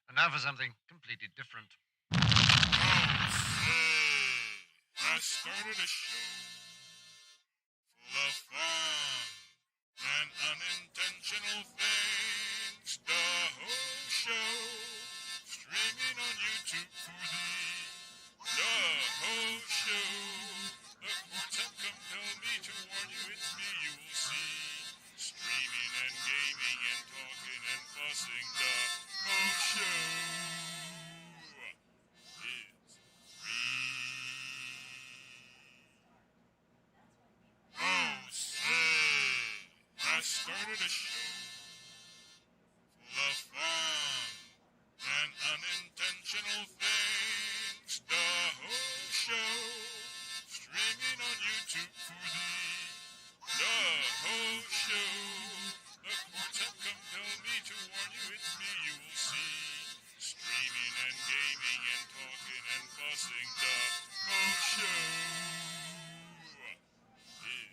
And now for something completely different. I started a show full of fun and unintentional things. DaHoShow, streaming on YouTube for thee. DaHoShow, the courts have compelled me to warn you, it's me you will see. Streaming and gaming and talking and fussing. DaHoShow is Oh, say, I started a show full of fun and unintentional things. DaHoShow, streaming on YouTube for thee. DaHoShow, the courts have compelled me to warn you, it's me you will see. Streaming and gaming and talking and fussing. DaHoShow is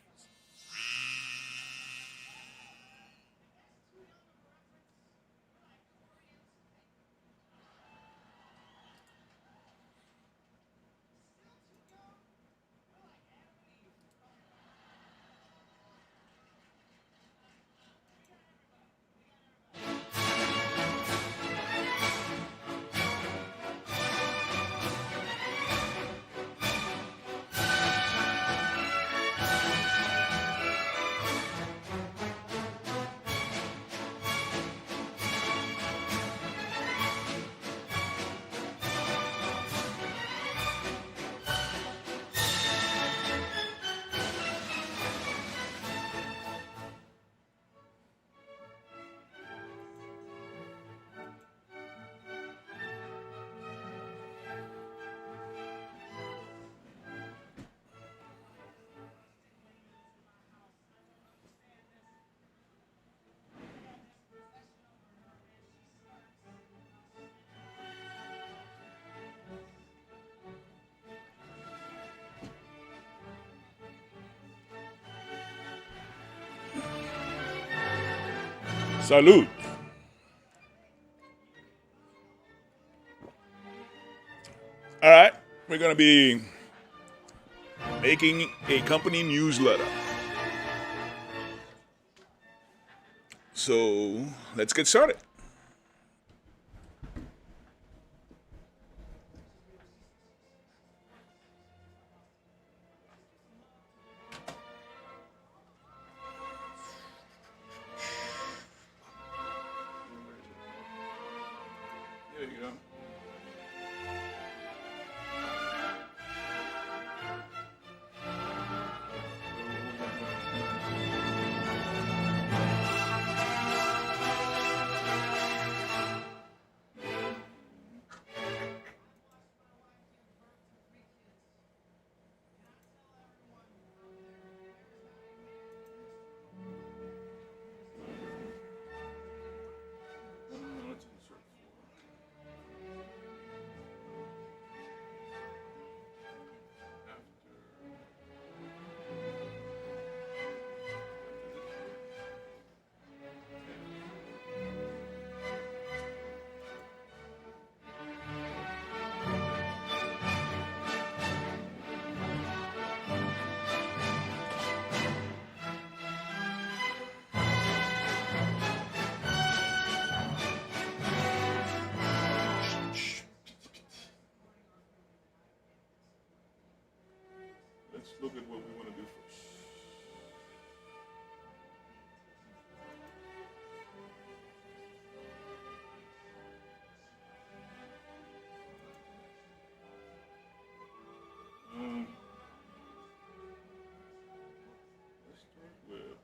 Salute. All right, we're going to be making a company newsletter. So let's get started. There you go. Let's look at what we want to do first. Let's start with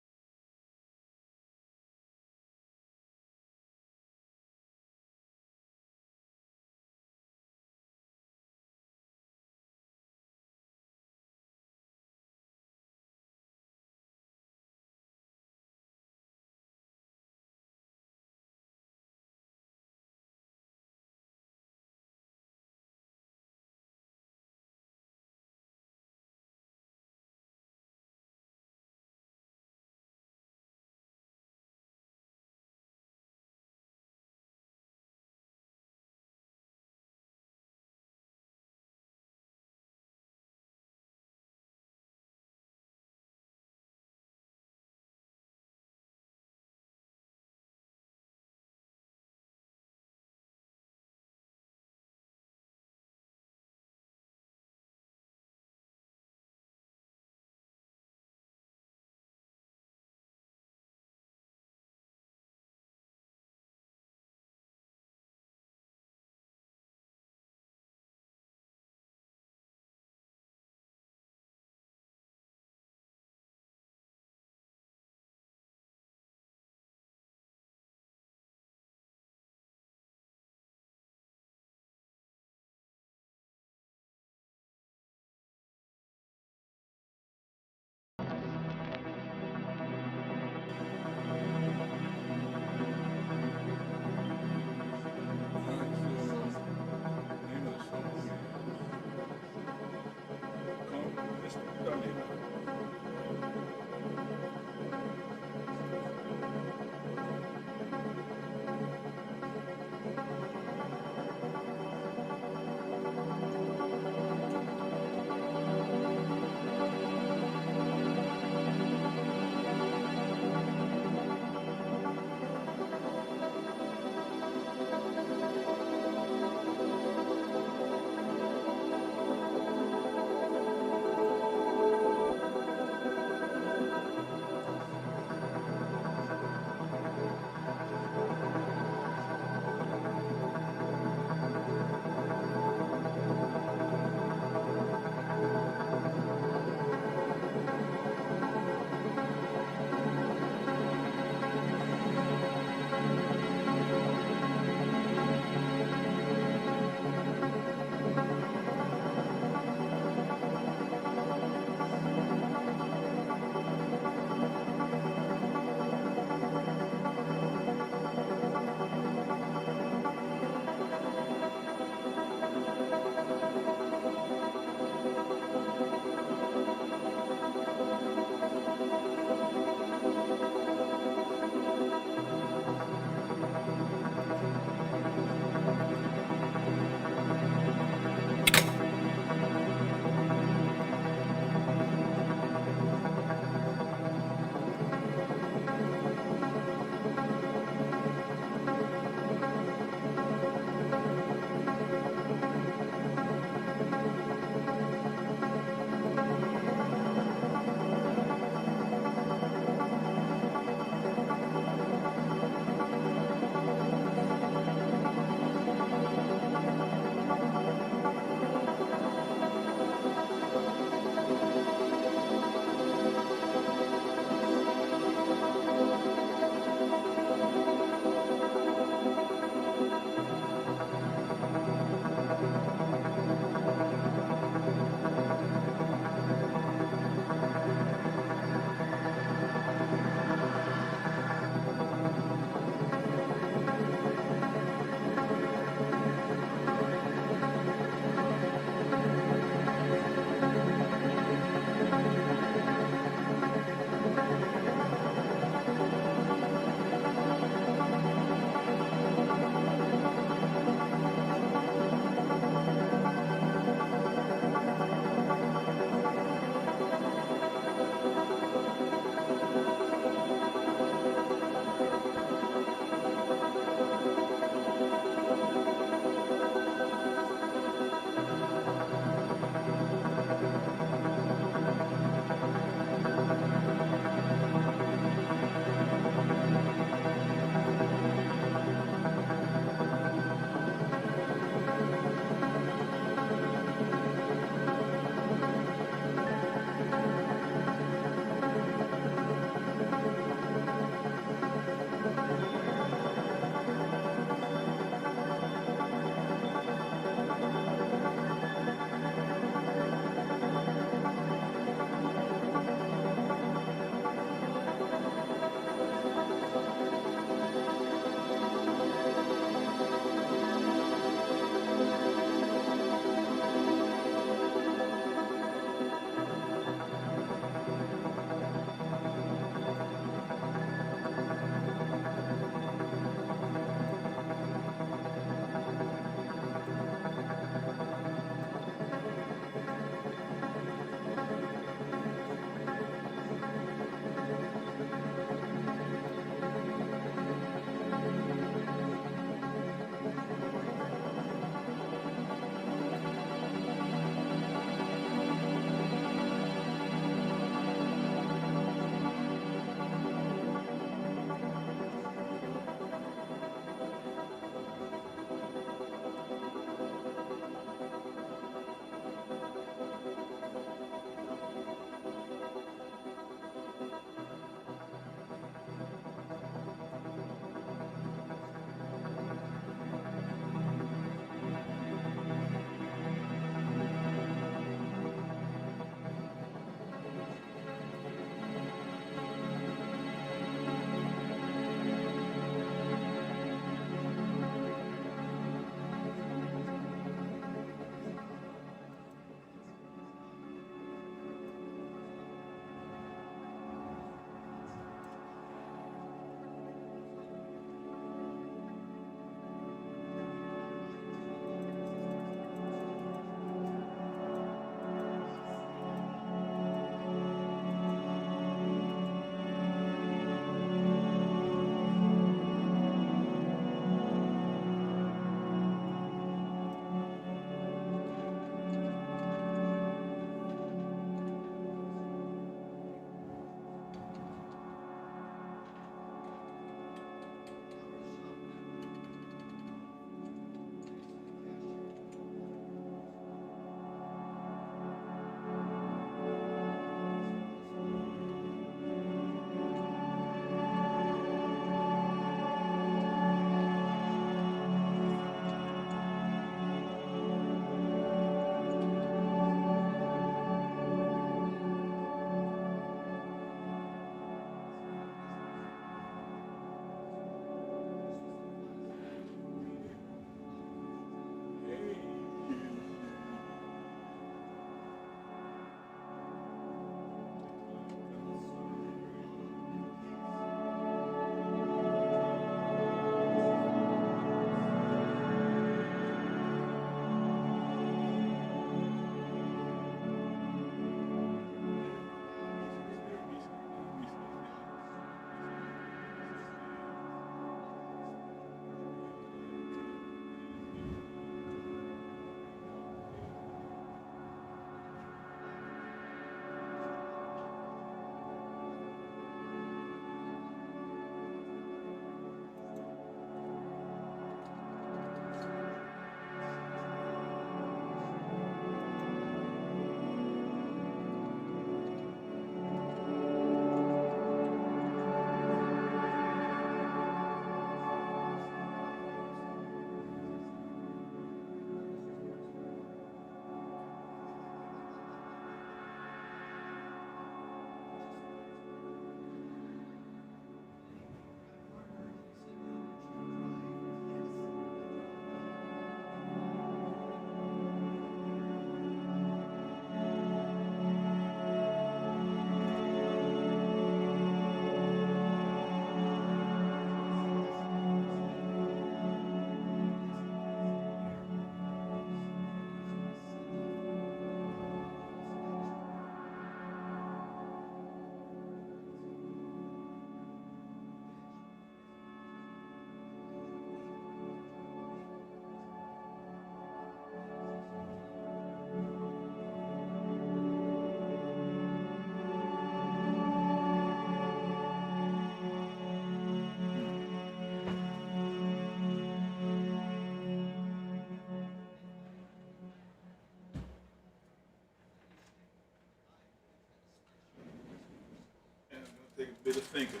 Take a bit of thinking.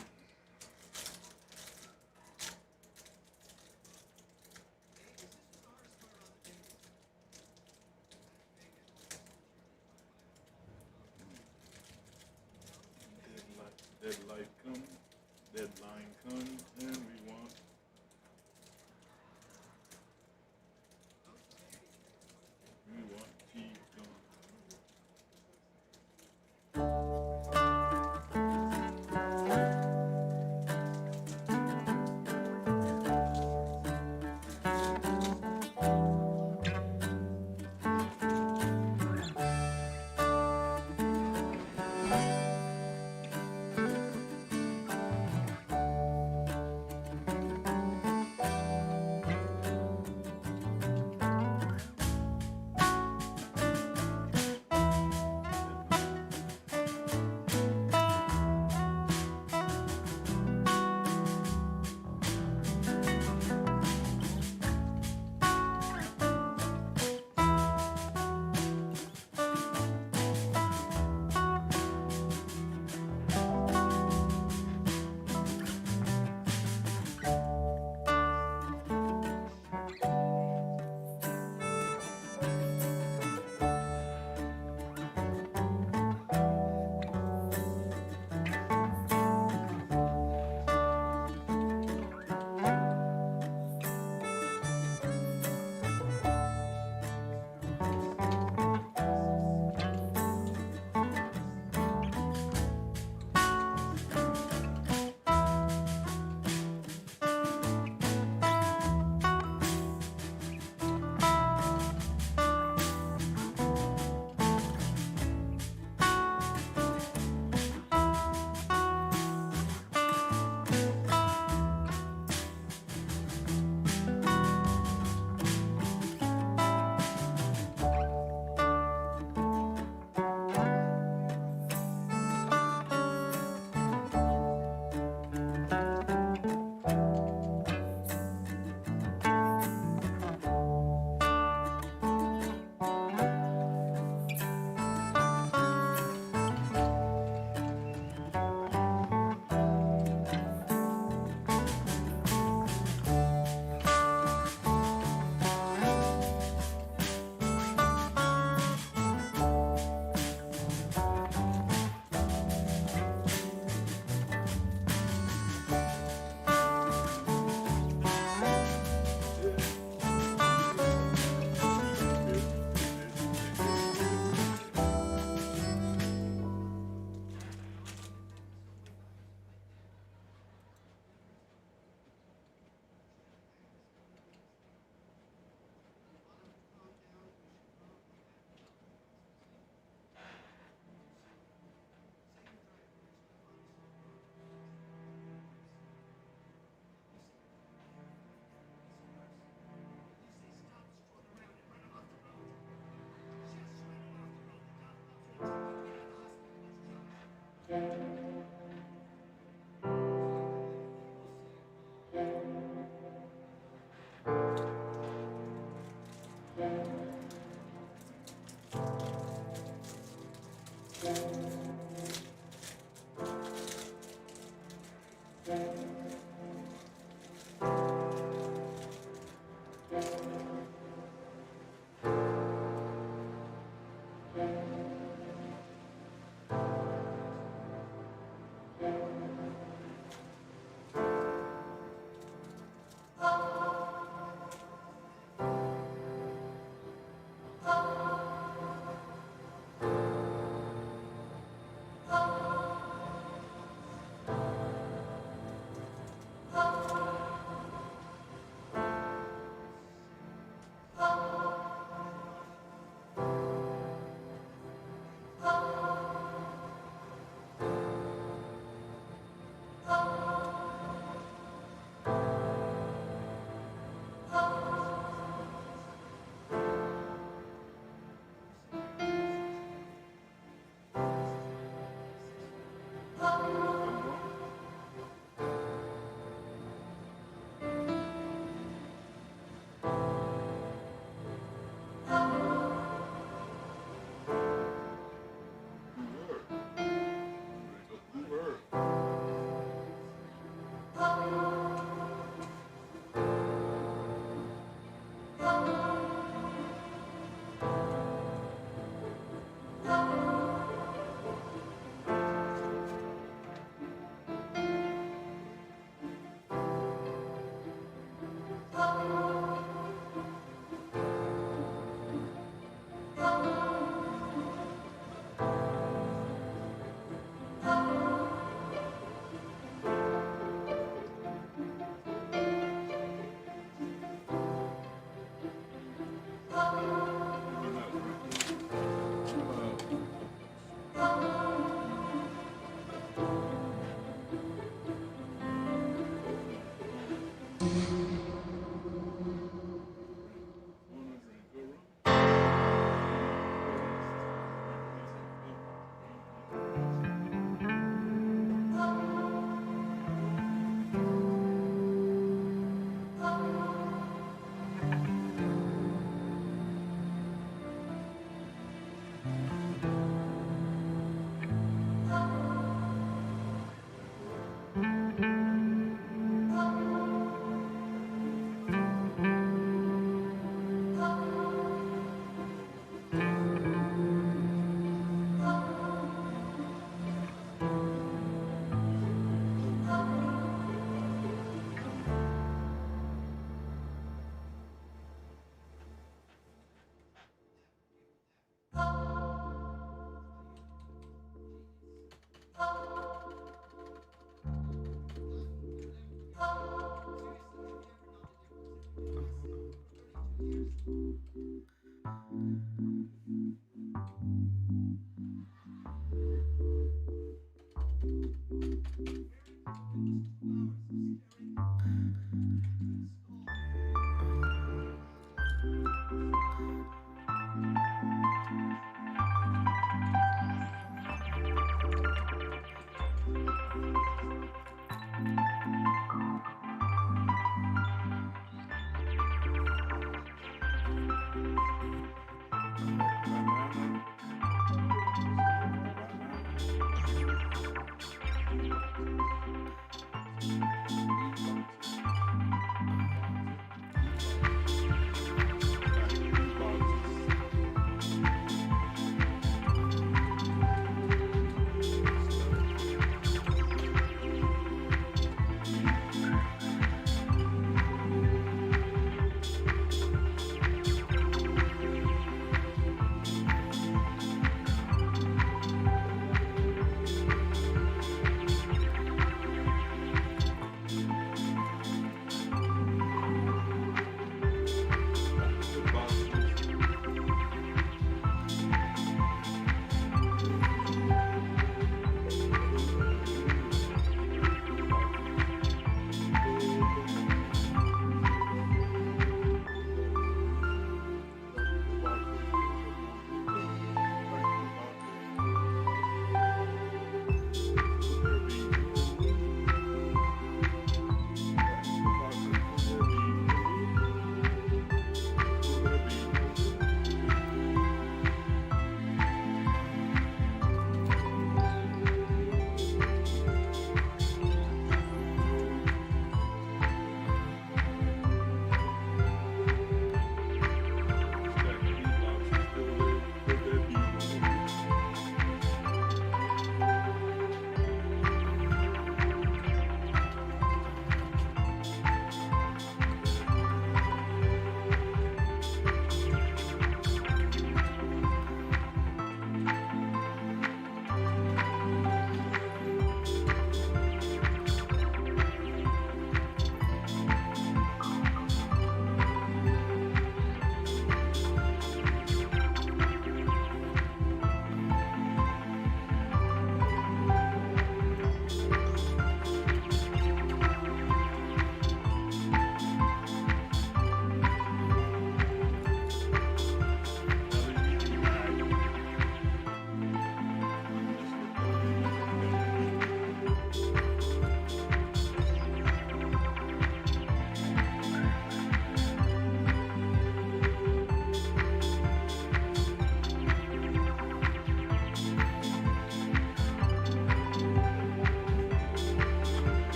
Deadline comes, and we want cheese gum.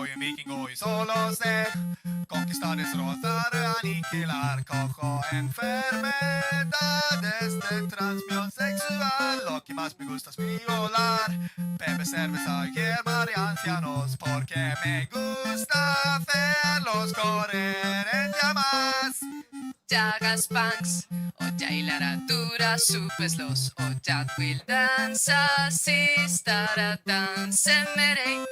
soy un vikingo y solo sé conquistar, destrozar, aniquilar. Cojo enfermedades de transmisión sexual. Lo que más me gusta es violar, beber cerveza y quemar ancianos, porque me gusta hacerlos correr en llamas. Jagas punks, och jag gillar att dura superslåss och jag vill dansa sista dansen med dig.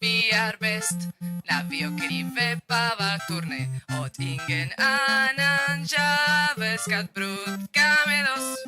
Vi är bäst när vi åker i webbavarturné åt ingen annan jävel ska bråka med oss.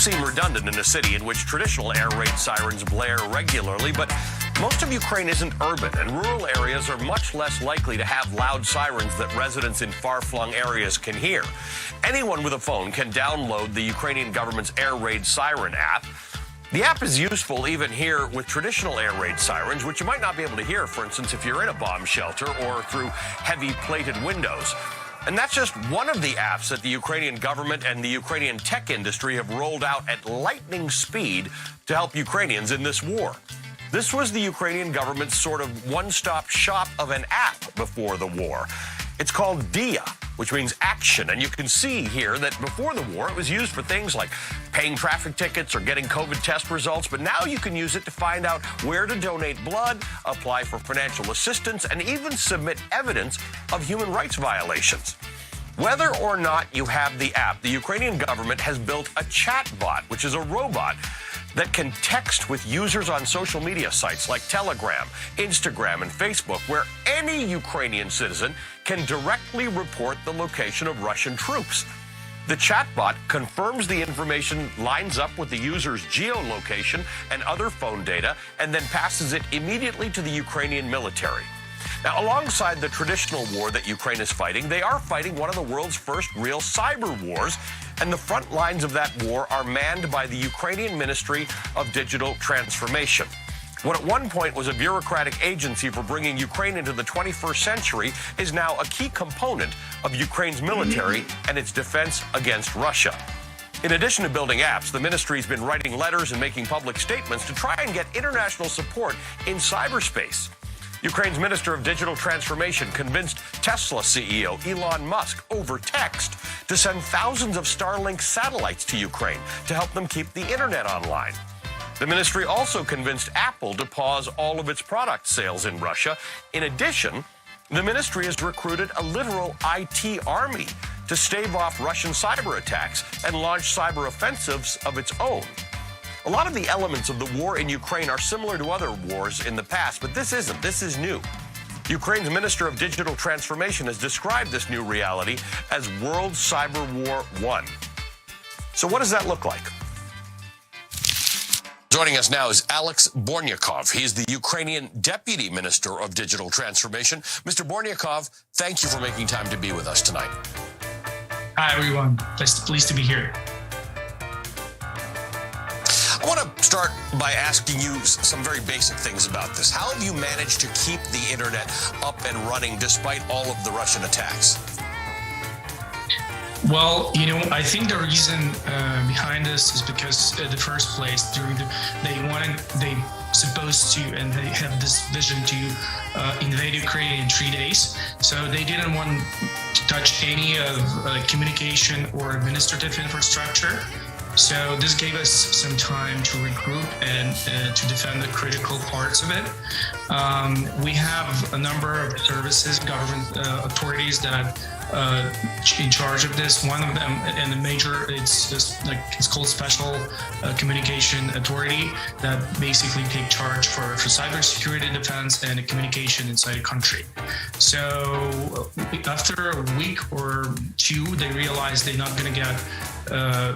seem redundant in a city in which traditional air raid sirens blare regularly, but most of Ukraine isn't urban, and rural areas are much less likely to have loud sirens that residents in far-flung areas can hear. Anyone with a phone can download the Ukrainian government's air raid siren app. The app is useful even here with traditional air raid sirens, which you might not be able to hear, for instance, if you're in a bomb shelter or through heavy plated windows. And that's just one of the apps that the Ukrainian government and the Ukrainian tech industry have rolled out at lightning speed to help Ukrainians in this war. This was the Ukrainian government's sort of one-stop shop of an app before the war. It's called DIA, which means action. And you can see here that before the war, it was used for things like paying traffic tickets or getting COVID test results. But now you can use it to find out where to donate blood, apply for financial assistance, and even submit evidence of human rights violations. Whether or not you have the app, the Ukrainian government has built a chatbot, which is a robot that can text with users on social media sites like Telegram, Instagram, and Facebook, where any Ukrainian citizen can directly report the location of Russian troops. The chatbot confirms the information lines up with the user's geolocation and other phone data, and then passes it immediately to the Ukrainian military. Now, alongside the traditional war that Ukraine is fighting, they are fighting one of the world's first real cyber wars, and the front lines of that war are manned by the Ukrainian Ministry of Digital Transformation. What at one point was a bureaucratic agency for bringing Ukraine into the 21st century is now a key component of Ukraine's military and its defense against Russia. In addition to building apps, the ministry's been writing letters and making public statements to try and get international support in cyberspace. Ukraine's Minister of Digital Transformation convinced Tesla CEO Elon Musk over text to send thousands of Starlink satellites to Ukraine to help them keep the internet online. The ministry also convinced Apple to pause all of its product sales in Russia. In addition, the ministry has recruited a literal IT army to stave off Russian cyber attacks and launch cyber offensives of its own. A lot of the elements of the war in Ukraine are similar to other wars in the past, but this isn't. This is new. Ukraine's Minister of Digital Transformation has described this new reality as World Cyber War I. So what does that look like? Joining us now is Alex Bornyakov. He's the Ukrainian Deputy Minister of Digital Transformation. Mr. Bornyakov, thank you for making time to be with us tonight. Hi, everyone. Pleased to be here. I want to start by asking you some very basic things about this. How have you managed to keep the internet up and running despite all of the Russian attacks? Well, I think the reason behind this is because in the first place, they supposed to, and they have this vision to invade Ukraine in 3 days. So they didn't want to touch any of communication or administrative infrastructure. So this gave us some time to regroup and to defend the critical parts of it. We have a number of services, government authorities that in charge of this. One of them, and the major, it's called Special Communication Authority, that basically take charge for cybersecurity defense and communication inside a country. So after a week or two, they realized they're not going to get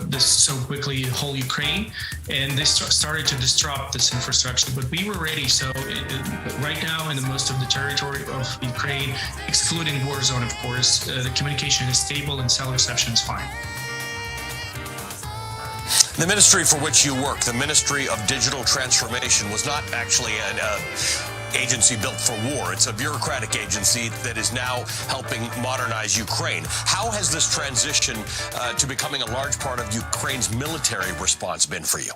this so quickly in whole Ukraine, and they started to disrupt this infrastructure. But we were ready. So right now, in the most of the territory of Ukraine, excluding war zone, of course, the communication is stable and cell reception is fine. The ministry for which you work, the Ministry of Digital Transformation, was not actually an agency built for war. It's a bureaucratic agency that is now helping modernize Ukraine. How has this transition to becoming a large part of Ukraine's military response been for you?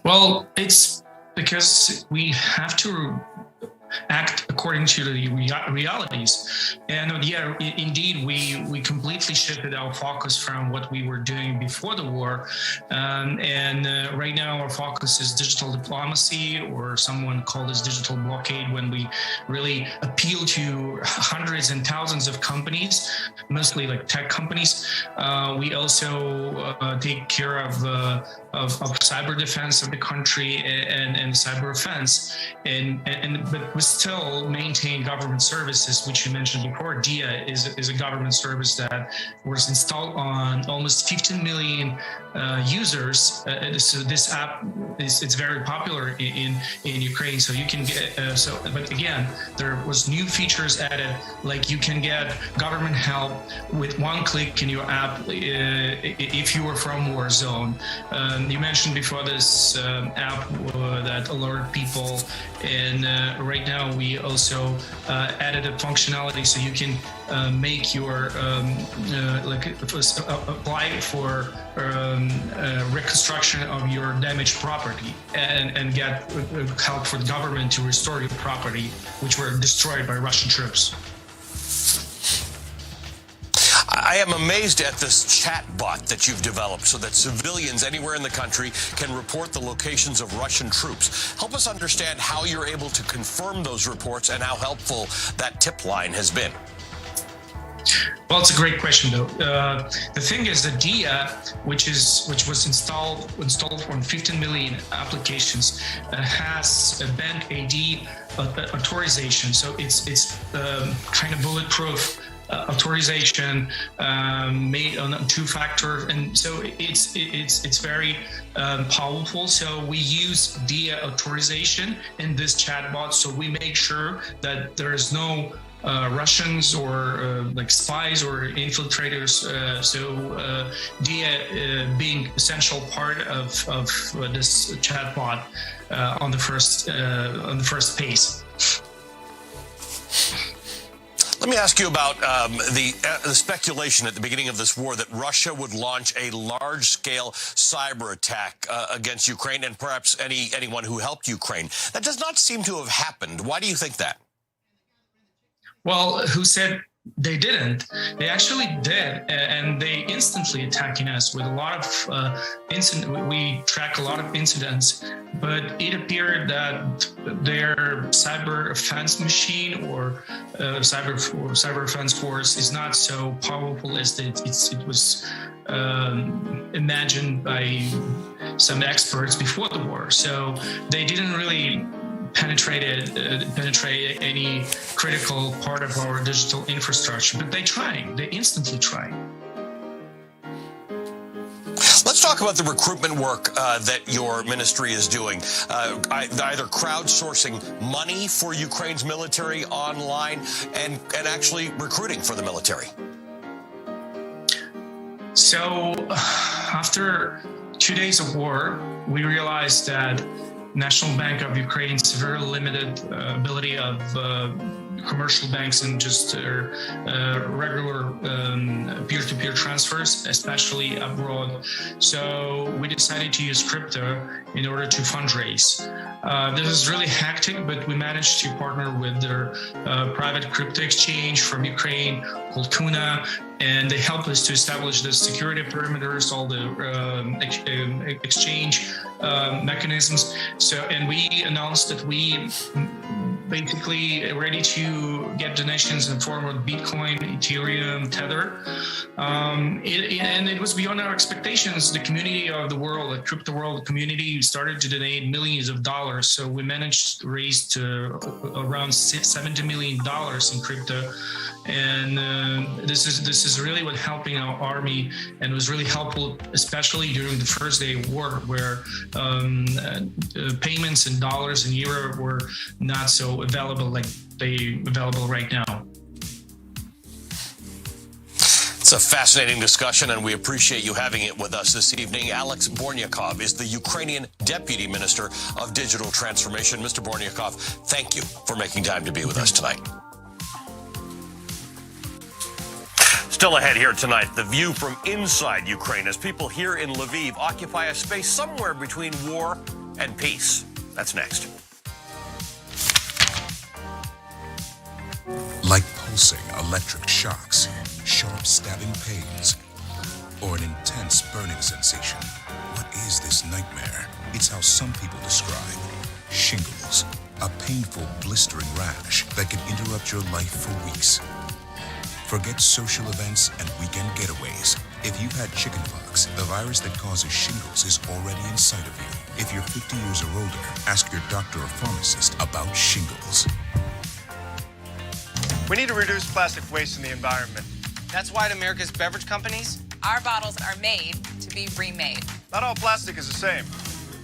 Well, it's because we have to act according to the realities. And indeed, we completely shifted our focus from what we were doing before the war. Right now, our focus is digital diplomacy, or someone called this digital blockade, when we really appeal to hundreds and thousands of companies, mostly like tech companies. We also take care of cyber defense of the country and cyber offense. But still maintain government services, which you mentioned before. DIA is a government service that was installed on almost 15 million users. So this app it's very popular in Ukraine. So you can get but again, there was new features added, like you can get government help with one click in your app if you were from war zone. You mentioned before this app that alert people, and right now we also added a functionality so you can make your apply for reconstruction of your damaged property and get help for the government to restore your property, which were destroyed by Russian troops. I am amazed at this chat bot that you've developed so that civilians anywhere in the country can report the locations of Russian troops. Help us understand how you're able to confirm those reports and how helpful that tip line has been. Well, it's a great question, though. The thing is that DIA, which was installed on 15 million applications, has a bank ID authorization. So it's kind of bulletproof authorization made on two-factor, and so it's very powerful. So we use DIA authorization in this chatbot, so we make sure that there is no Russians or like spies or infiltrators. So DIA being essential part of this chatbot on the first pace. Let me ask you about the speculation at the beginning of this war that Russia would launch a large-scale cyber attack against Ukraine and perhaps anyone who helped Ukraine. That does not seem to have happened. Why do you think that? Well, who said they didn't? They actually did, and they instantly attacking us with a lot of we track a lot of incidents, but it appeared that their cyber offense machine or cyber offense force is not so powerful as it was imagined by some experts before the war. So they didn't really penetrate any critical part of our digital infrastructure, but they instantly tried. Let's talk about the recruitment work that your ministry is doing, either crowdsourcing money for Ukraine's military online and actually recruiting for the military. So after 2 days of war, we realized that National Bank of Ukraine's very limited ability of commercial banks and just regular peer-to-peer transfers, especially abroad. So we decided to use crypto in order to fundraise. This is really hectic, but we managed to partner with their private crypto exchange from Ukraine called Kuna, and they helped us to establish the security perimeters, all the exchange mechanisms. So, and we announced that we basically ready to get donations in the form of Bitcoin, Ethereum, Tether. And it was beyond our expectations. The community of the world, the crypto world community, started to donate millions of dollars. So we managed to raise around $70 million in crypto. And this is really what helping our army, and it was really helpful, especially during the first day of war, where payments in dollars and euro were not so available like they available right now. It's a fascinating discussion, and we appreciate you having it with us this evening. Alex Bornyakov is the Ukrainian Deputy Minister of Digital Transformation. Mr. Bornyakov, thank you for making time to be with us tonight. Still ahead here tonight, the view from inside Ukraine as people here in Lviv occupy a space somewhere between war and peace. That's next. Like pulsing electric shocks, sharp stabbing pains, or an intense burning sensation. What is this nightmare? It's how some people describe shingles, a painful blistering rash that can interrupt your life for weeks. Forget social events and weekend getaways. If you've had chickenpox, the virus that causes shingles is already inside of you. If you're 50 years or older, ask your doctor or pharmacist about shingles. We need to reduce plastic waste in the environment. That's why at America's beverage companies, our bottles are made to be remade. Not all plastic is the same.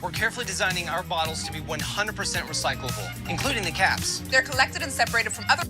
We're carefully designing our bottles to be 100% recyclable, including the caps. They're collected and separated from other...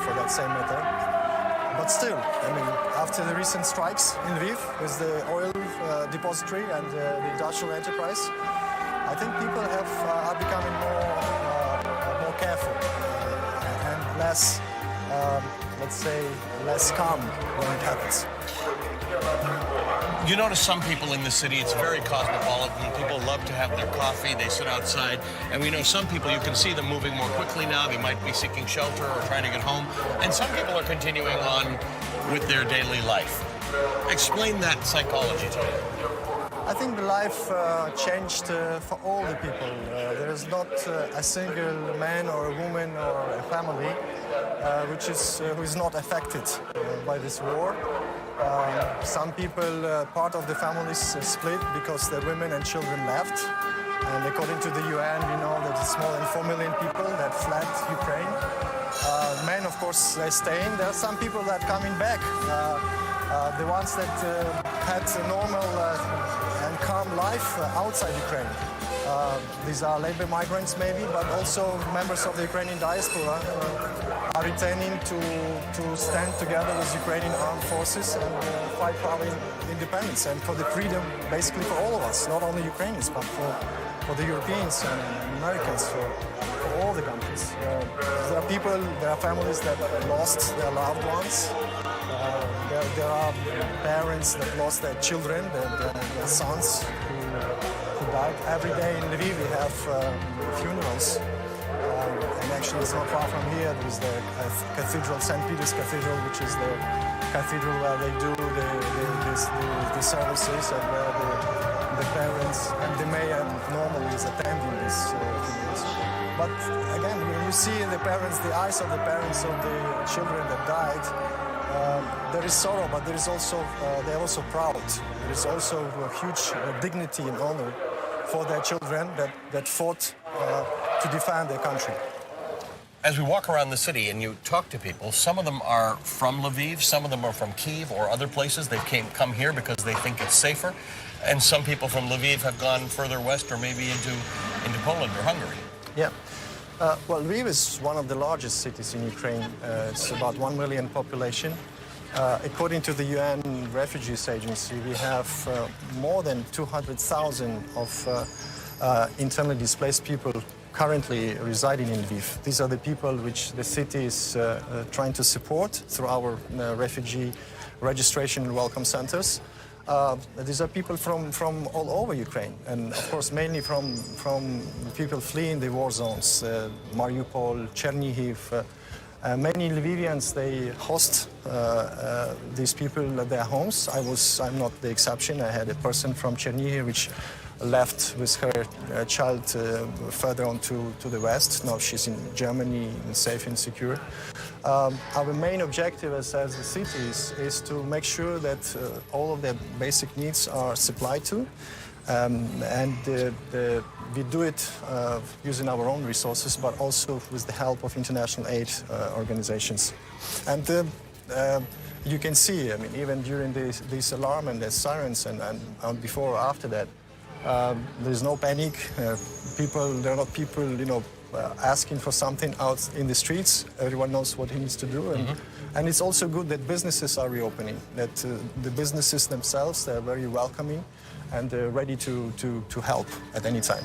for that same matter. But still, I mean, after the recent strikes in Lviv with the oil depository and the industrial enterprise, I think people are becoming more careful and less, let's say, less calm when it happens. You notice some people in the city, it's very cosmopolitan. People love to have their coffee. They sit outside. And we know some people, you can see them moving more quickly now. They might be seeking shelter or trying to get home. And some people are continuing on with their daily life. Explain that psychology to me. I think the life changed for all the people. There is not a single man or a woman or a family who is not affected by this war. Some people, part of the families split because their women and children left. And according to the UN, we know that it's more than 4 million people that fled Ukraine. Men, of course, they're staying. There are some people that are coming back. The ones that had a normal and calm life outside Ukraine. These are labor migrants maybe, but also members of the Ukrainian diaspora are returning to stand together with Ukrainian armed forces and fight for our independence and for the freedom, basically for all of us, not only Ukrainians, but for the Europeans and Americans, for all the countries. There are people, there are families that lost their loved ones. There are parents that lost their children, their sons who died. Every day in Lviv we have funerals. And actually it's not far from here. There is the cathedral, St. Peter's Cathedral, which is the cathedral where they do the services and where the parents and the mayor normally is attending these funerals. But again, when you see in the parents, the eyes of the parents of the children that died, there is sorrow, but there is also they're also proud. There is also a huge dignity and honor for their children that fought to defend their country. As we walk around the city and you talk to people, some of them are from Lviv, some of them are from Kyiv or other places. They've come here because they think it's safer. And some people from Lviv have gone further west or maybe into Poland or Hungary. Yeah. Well, Lviv is one of the largest cities in Ukraine. It's about 1 million population. According to the UN Refugees Agency, we have more than 200,000 of internally displaced people currently residing in Lviv. These are the people which the city is trying to support through our refugee registration and welcome centers. These are people from all over Ukraine, and of course mainly from people fleeing the war zones, Mariupol, Chernihiv. Many Lvivians, they host these people at their homes. I'm not the exception. I had a person from Chernihiv which left with her child further on to the west. Now she's in Germany, safe and secure. Our main objective as a city is to make sure that all of their basic needs are supplied to. We do it using our own resources, but also with the help of international aid organizations. And you can see, I mean, even during this alarm and the sirens and before or after that, there's no panic. There are not people, asking for something out in the streets. Everyone knows what he needs to do. And it's also good that businesses are reopening, that the businesses themselves, they're very welcoming and they're ready to help at any time.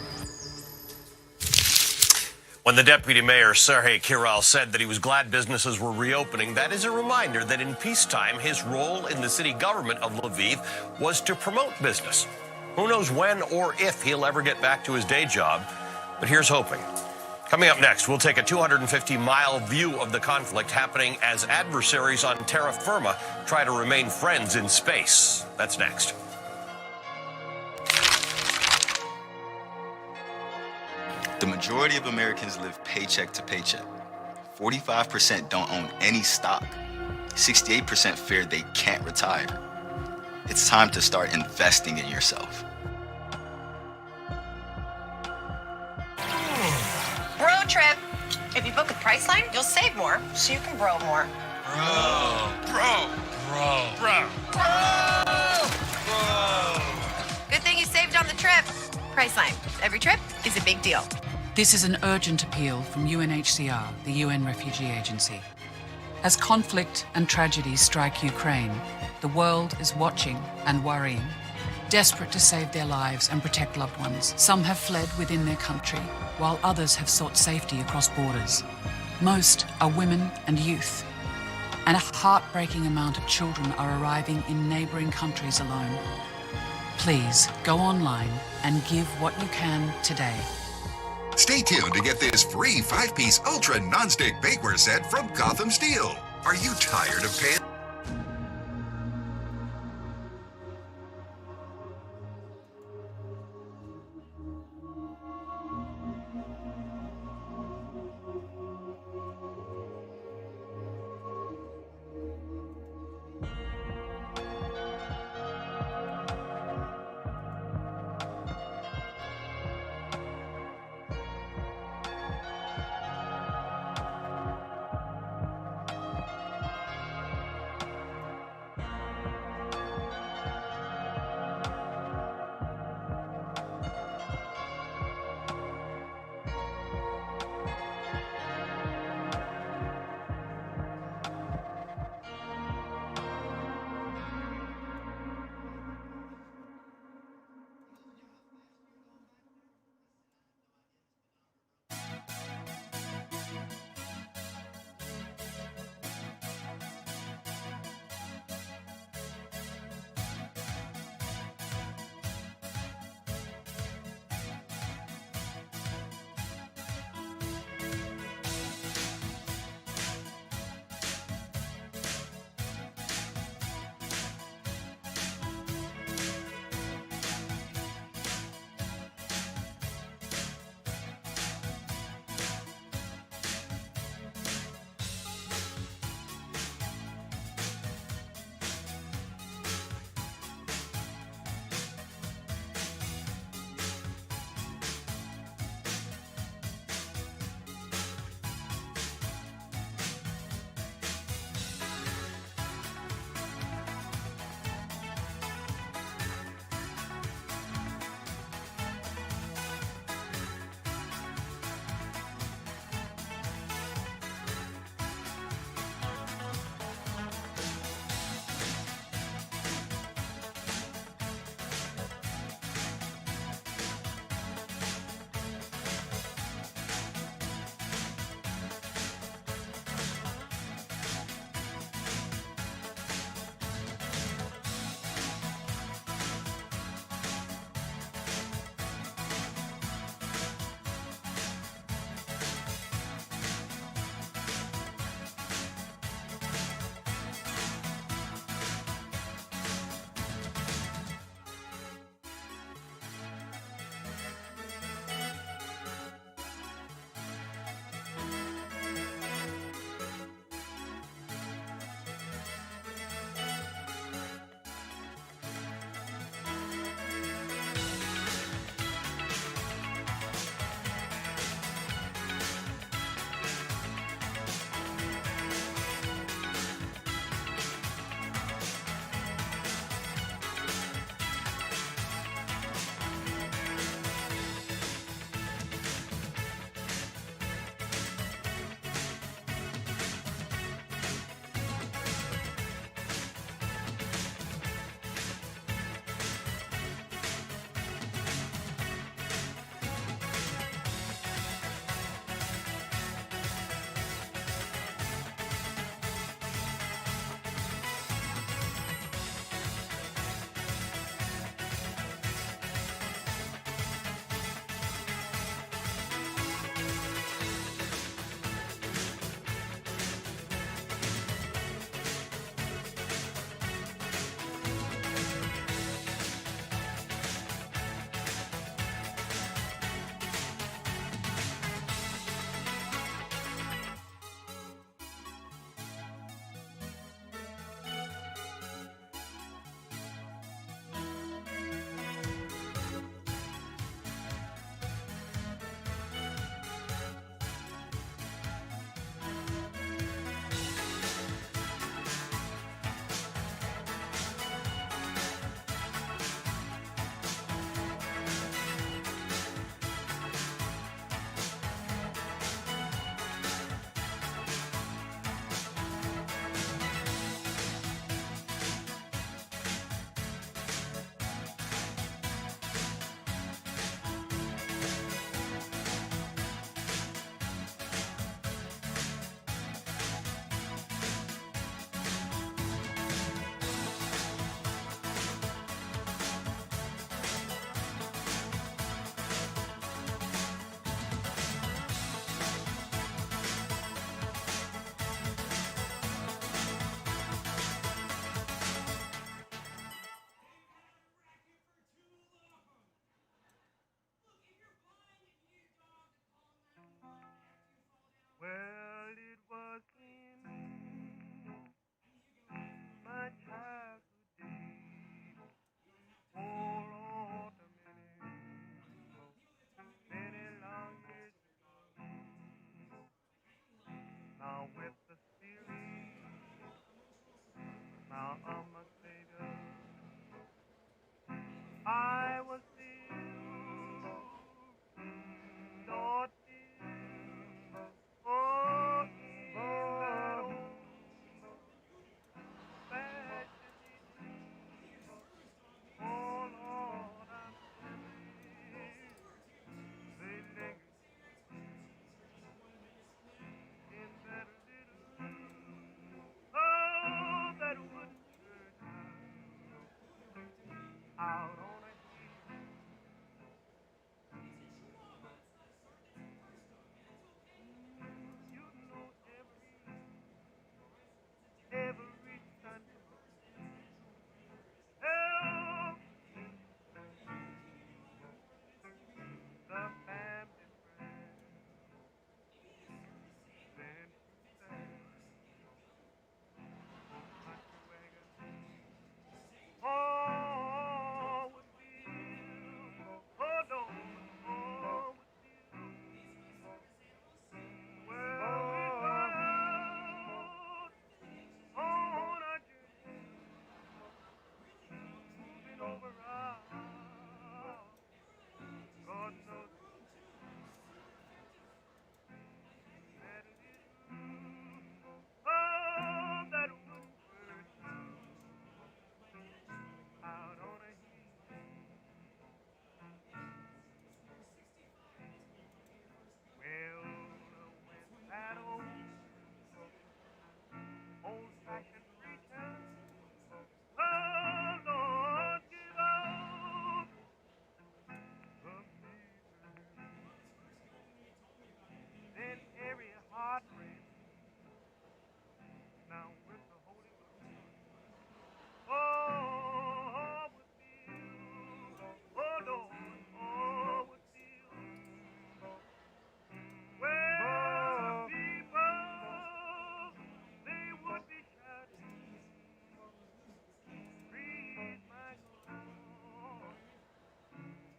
When the deputy mayor, Serhiy Kiral, said that he was glad businesses were reopening, that is a reminder that in peacetime, his role in the city government of Lviv was to promote business. Who knows when or if he'll ever get back to his day job, but here's hoping. Coming up next, we'll take a 250-mile view of the conflict happening as adversaries on terra firma try to remain friends in space. That's next. The majority of Americans live paycheck to paycheck. 45% don't own any stock. 68% fear they can't retire. It's time to start investing in yourself. Road trip. If you book with Priceline, you'll save more, so you can grow more. Good thing you saved on the trip. Priceline. Every trip is a big deal. This is an urgent appeal from UNHCR, the UN Refugee Agency. As conflict and tragedy strike Ukraine, the world is watching and worrying, desperate to save their lives and protect loved ones. Some have fled within their country, while others have sought safety across borders. Most are women and youth, and a heartbreaking amount of children are arriving in neighboring countries alone. Please go online and give what you can today. Stay tuned to get this free 5-piece ultra non-stick bakeware set from Gotham Steel. Are you tired of paying?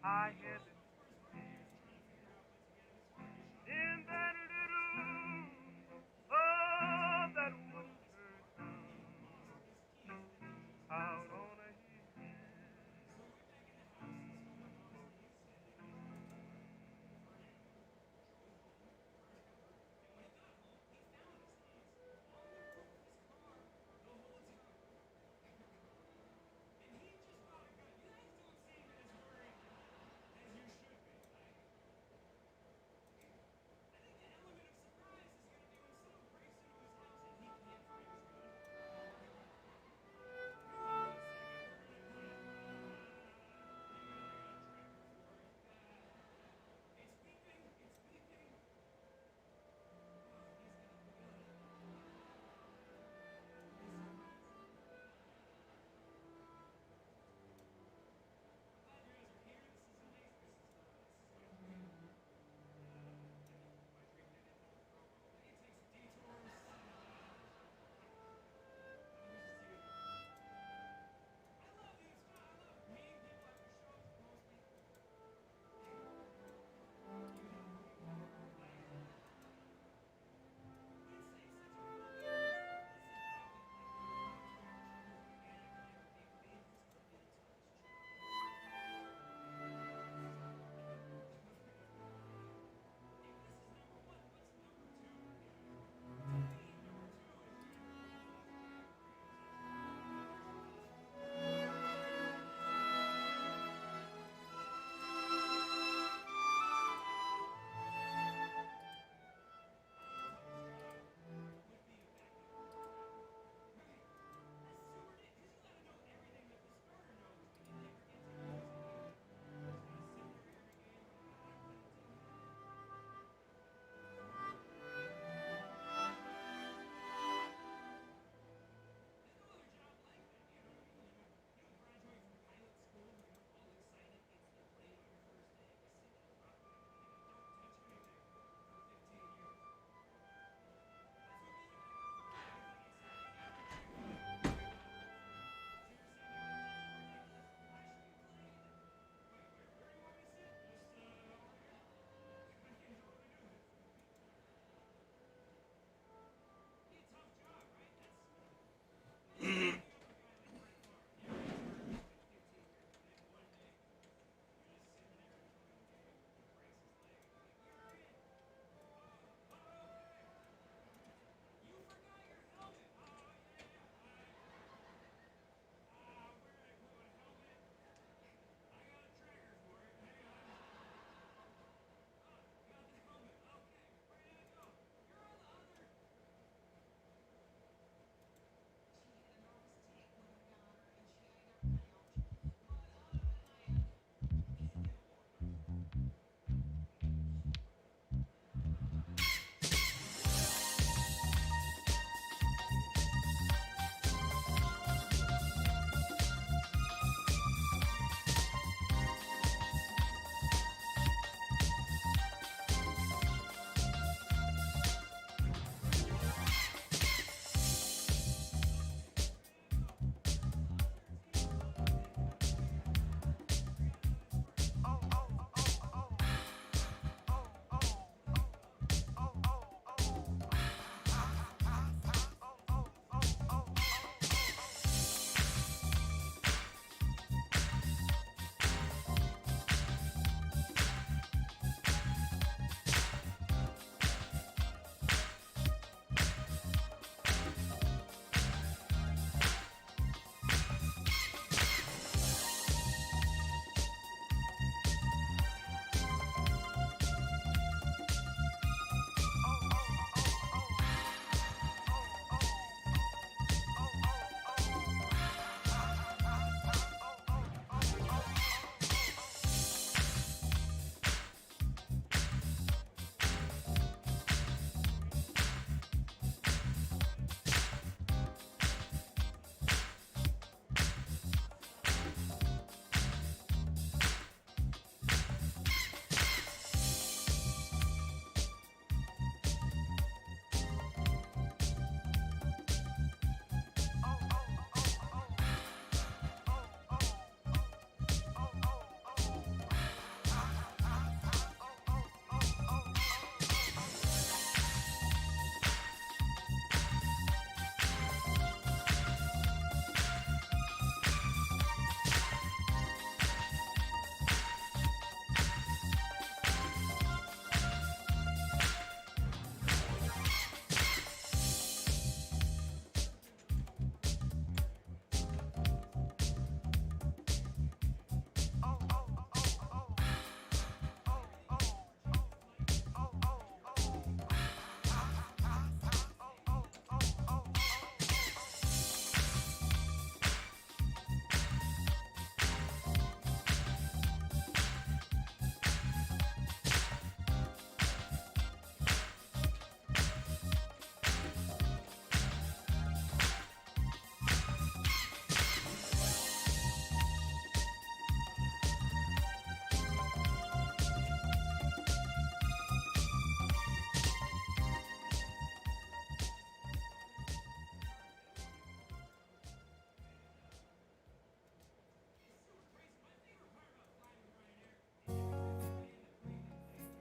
I hear them in that little, oh, that winter town out on a hill.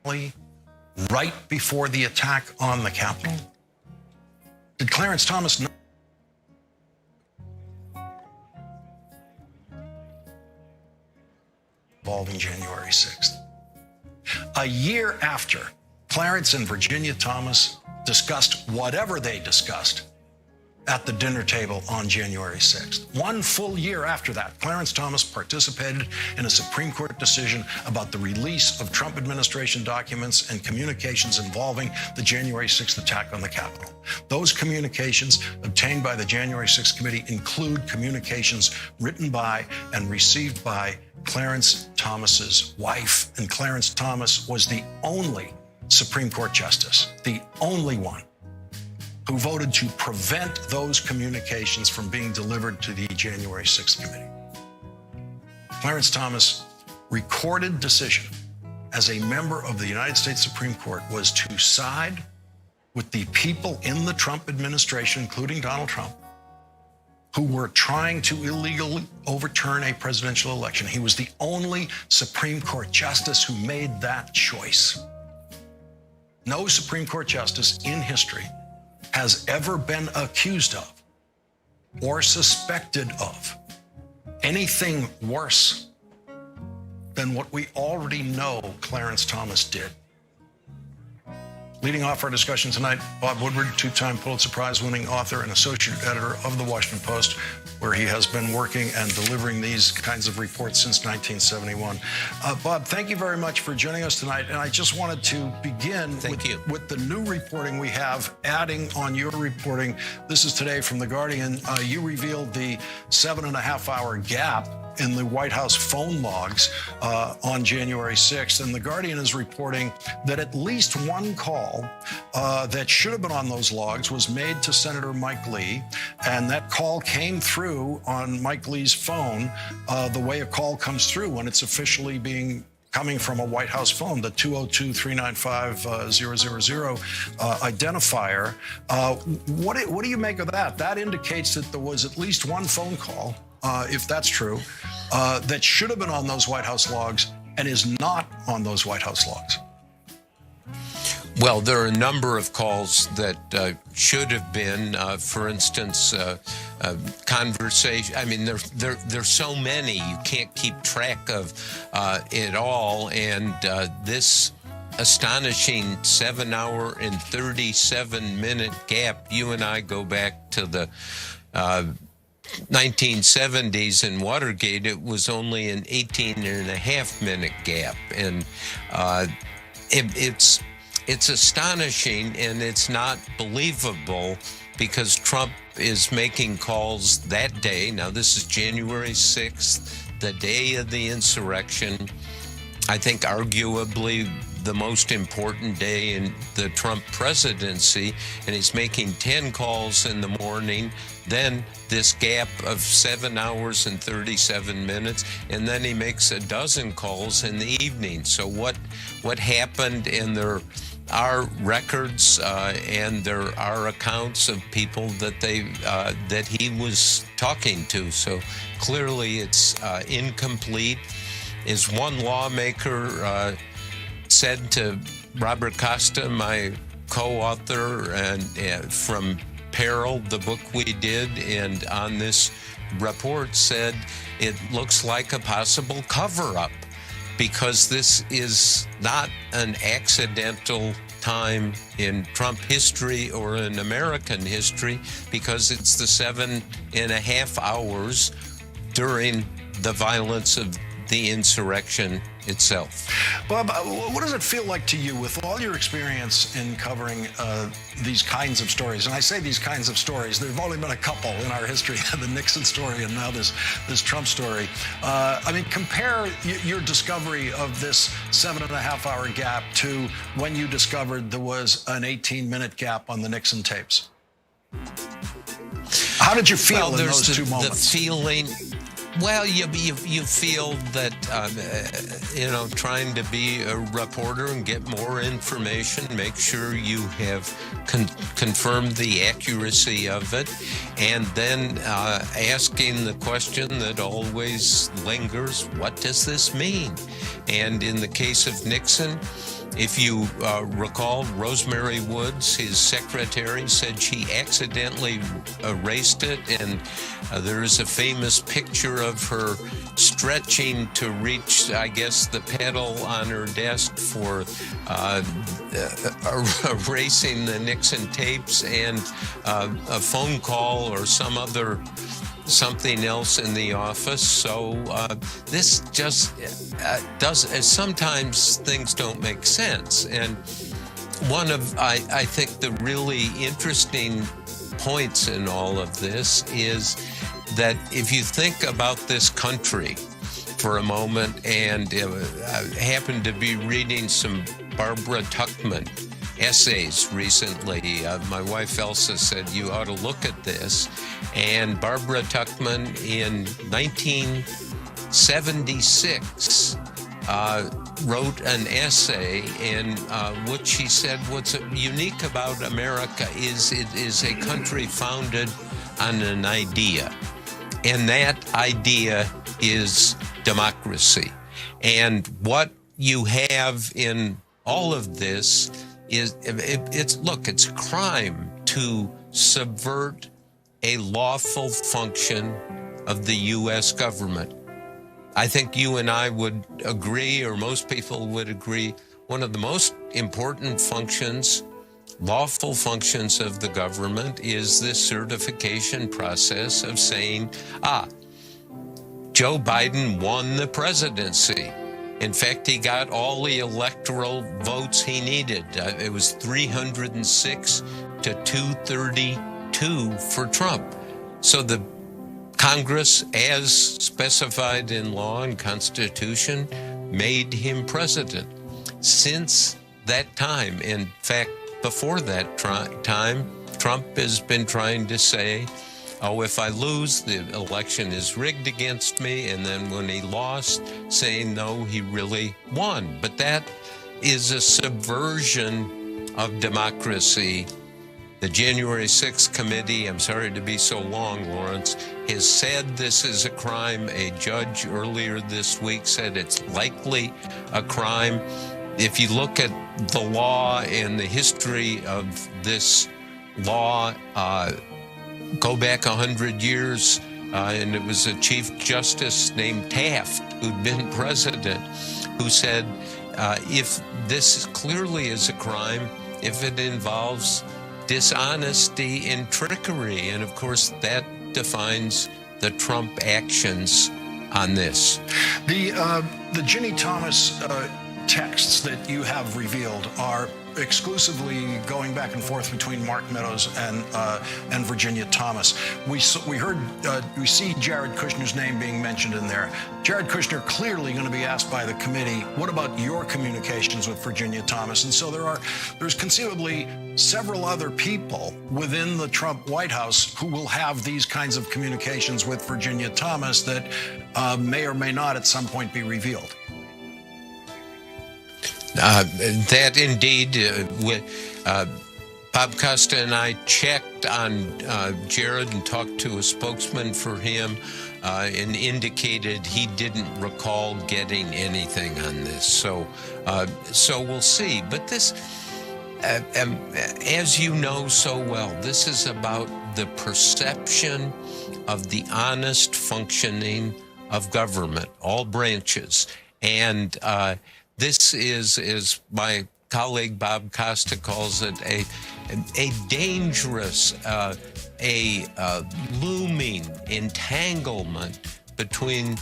right before the attack on the Capitol? Did Clarence Thomas know? Involving January 6th. A year after Clarence and Virginia Thomas discussed whatever they discussed at the dinner table on January 6th. 1 full year after that, Clarence Thomas participated in a Supreme Court decision about the release of Trump administration documents and communications involving the January 6th attack on the Capitol. Those communications obtained by the January 6th committee include communications written by and received by Clarence Thomas's wife. And Clarence Thomas was the only Supreme Court justice, the only one who voted to prevent those communications from being delivered to the January 6th committee. Clarence Thomas' recorded decision as a member of the United States Supreme Court was to side with the people in the Trump administration, including Donald Trump, who were trying to illegally overturn a presidential election. He was the only Supreme Court justice who made that choice. No Supreme Court justice in history has ever been accused of or suspected of anything worse than what we already know Clarence Thomas did. Leading off our discussion tonight, Bob Woodward, two-time Pulitzer Prize-winning author and associate editor of The Washington Post, where he has been working and delivering these kinds of reports since 1971. Bob, thank you very much for joining us tonight. And I just wanted to begin with the new reporting we have, adding on your reporting. This is today from The Guardian. You revealed the 7.5-hour gap in the White House phone logs on January 6th. And The Guardian is reporting that at least one call that should have been on those logs was made to Senator Mike Lee. And that call came through on Mike Lee's phone the way a call comes through when it's officially coming from a White House phone, the 202-395-000 identifier. What do you make of that? That indicates that there was at least one phone call, if that's true, that should have been on those White House logs and is not on those White House logs. Well, there are a number of calls that should have been, for instance, conversation. I mean, there's so many, you can't keep track of it all. And this astonishing 7-hour and 37-minute gap, you and I go back to the 1970s in Watergate. It was only an 18.5-minute gap. And it's astonishing, and it's not believable because Trump is making calls that day. Now, this is January 6th, the day of the insurrection. I think arguably the most important day in the Trump presidency, and he's making 10 calls in the morning, then this gap of 7 hours and 37 minutes, and then he makes a dozen calls in the evening. So what happened? And there are records and there are accounts of people that that he was talking to. So clearly it's incomplete. Is one lawmaker said to Robert Costa, my co-author, and from Peril, the book we did, and on this report said it looks like a possible cover-up because this is not an accidental time in Trump history or in American history, because it's the 7.5 hours during the violence of the insurrection itself. Bob, what does it feel like to you, with all your experience in covering these kinds of stories? And I say these kinds of stories, there have only been a couple in our history, the Nixon story and now this Trump story. I mean, compare your discovery of this 7.5-hour gap to when you discovered there was an 18-minute gap on the Nixon tapes. How did you feel in those two moments? The feeling... Well, you feel that, trying to be a reporter and get more information, make sure you have confirmed the accuracy of it, and then asking the question that always lingers, what does this mean? And in the case of Nixon, If you recall, Rosemary Woods, his secretary, said she accidentally erased it, and there is a famous picture of her stretching to reach, I guess, the pedal on her desk for erasing the Nixon tapes, and a phone call or something else in the office. So this just sometimes things don't make sense. And one of, I think, the really interesting points in all of this is that if you think about this country for a moment, and I happened to be reading some Barbara Tuchman essays recently. My wife Elsa said, you ought to look at this. And Barbara Tuchman in 1976 wrote an essay in which she said what's unique about America is it is a country founded on an idea. And that idea is democracy. And what you have in all of this is it's a crime to subvert a lawful function of the U.S. government. I think you and I would agree, or most people would agree, one of the most important functions, lawful functions of the government is this certification process of saying, Joe Biden won the presidency. In fact, he got all the electoral votes he needed. It was 306 to 232 for Trump. So the Congress, as specified in law and Constitution, made him president. Since that time, in fact, before that time, Trump has been trying to say, if I lose, the election is rigged against me. And then when he lost, saying, no, he really won. But that is a subversion of democracy. The January 6th committee, I'm sorry to be so long, Lawrence, has said this is a crime. A judge earlier this week said it's likely a crime. If you look at the law and the history of this law, go back 100 years, and it was a Chief Justice named Taft, who'd been president, who said, if this clearly is a crime, if it involves dishonesty and trickery, and of course that defines the Trump actions on this. The Ginny Thomas texts that you have revealed are exclusively going back and forth between Mark Meadows and Virginia Thomas. We see Jared Kushner's name being mentioned in there. Jared Kushner clearly going to be asked by the committee, what about your communications with Virginia Thomas? And so there's conceivably several other people within the Trump White House who will have these kinds of communications with Virginia Thomas that may or may not at some point be revealed. That indeed, Bob Costa and I checked on Jared and talked to a spokesman for him and indicated he didn't recall getting anything on this. So we'll see. But this, as you know so well, this is about the perception of the honest functioning of government, all branches. And this is, as my colleague Bob Costa calls it, a dangerous, looming entanglement between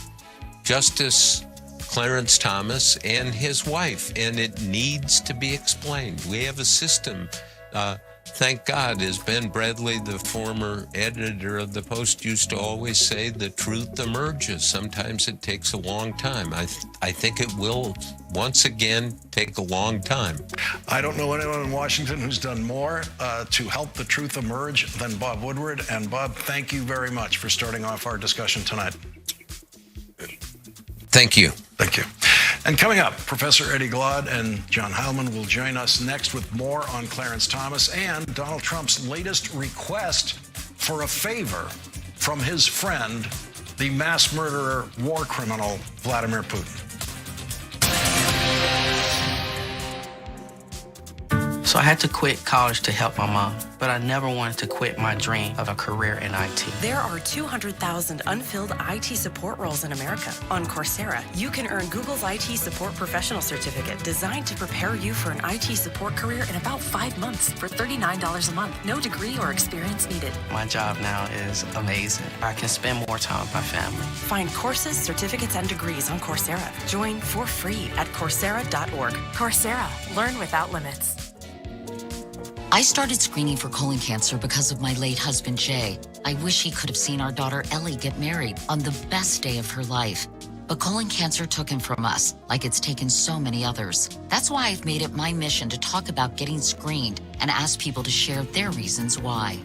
Justice Clarence Thomas and his wife, and it needs to be explained. We have a system, thank God, as Ben Bradley, the former editor of the Post, used to always say, the truth emerges. Sometimes it takes a long time. I think it will, once again, take a long time. I don't know anyone in Washington who's done more to help the truth emerge than Bob Woodward. And Bob, thank you very much for starting off our discussion tonight. Thank you. Thank you. And coming up, Professor Eddie Glaude and John Heilman will join us next with more on Clarence Thomas and Donald Trump's latest request for a favor from his friend, the mass murderer, war criminal, Vladimir Putin. So I had to quit college to help my mom, but I never wanted to quit my dream of a career in IT. There are 200,000 unfilled IT support roles in America. On Coursera, you can earn Google's IT Support Professional Certificate designed to prepare you for an IT support career in about 5 months for $39 a month. No degree or experience needed. My job now is amazing. I can spend more time with my family. Find courses, certificates, and degrees on Coursera. Join for free at Coursera.org. Coursera. Learn without limits. I started screening for colon cancer because of my late husband, Jay. I wish he could have seen our daughter, Ellie, get married on the best day of her life. But colon cancer took him from us, like it's taken so many others. That's why I've made it my mission to talk about getting screened and ask people to share their reasons why.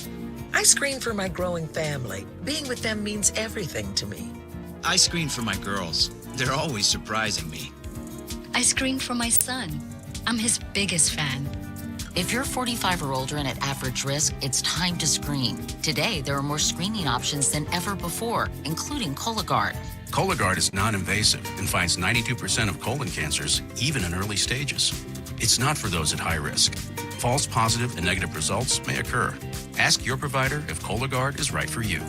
I screen for my growing family. Being with them means everything to me. I screen for my girls. They're always surprising me. I screen for my son. I'm his biggest fan. If you're 45 or older and at average risk, it's time to screen. Today, there are more screening options than ever before, including Cologuard. Cologuard is non-invasive and finds 92% of colon cancers, even in early stages. It's not for those at high risk. False positive and negative results may occur. Ask your provider if Cologuard is right for you.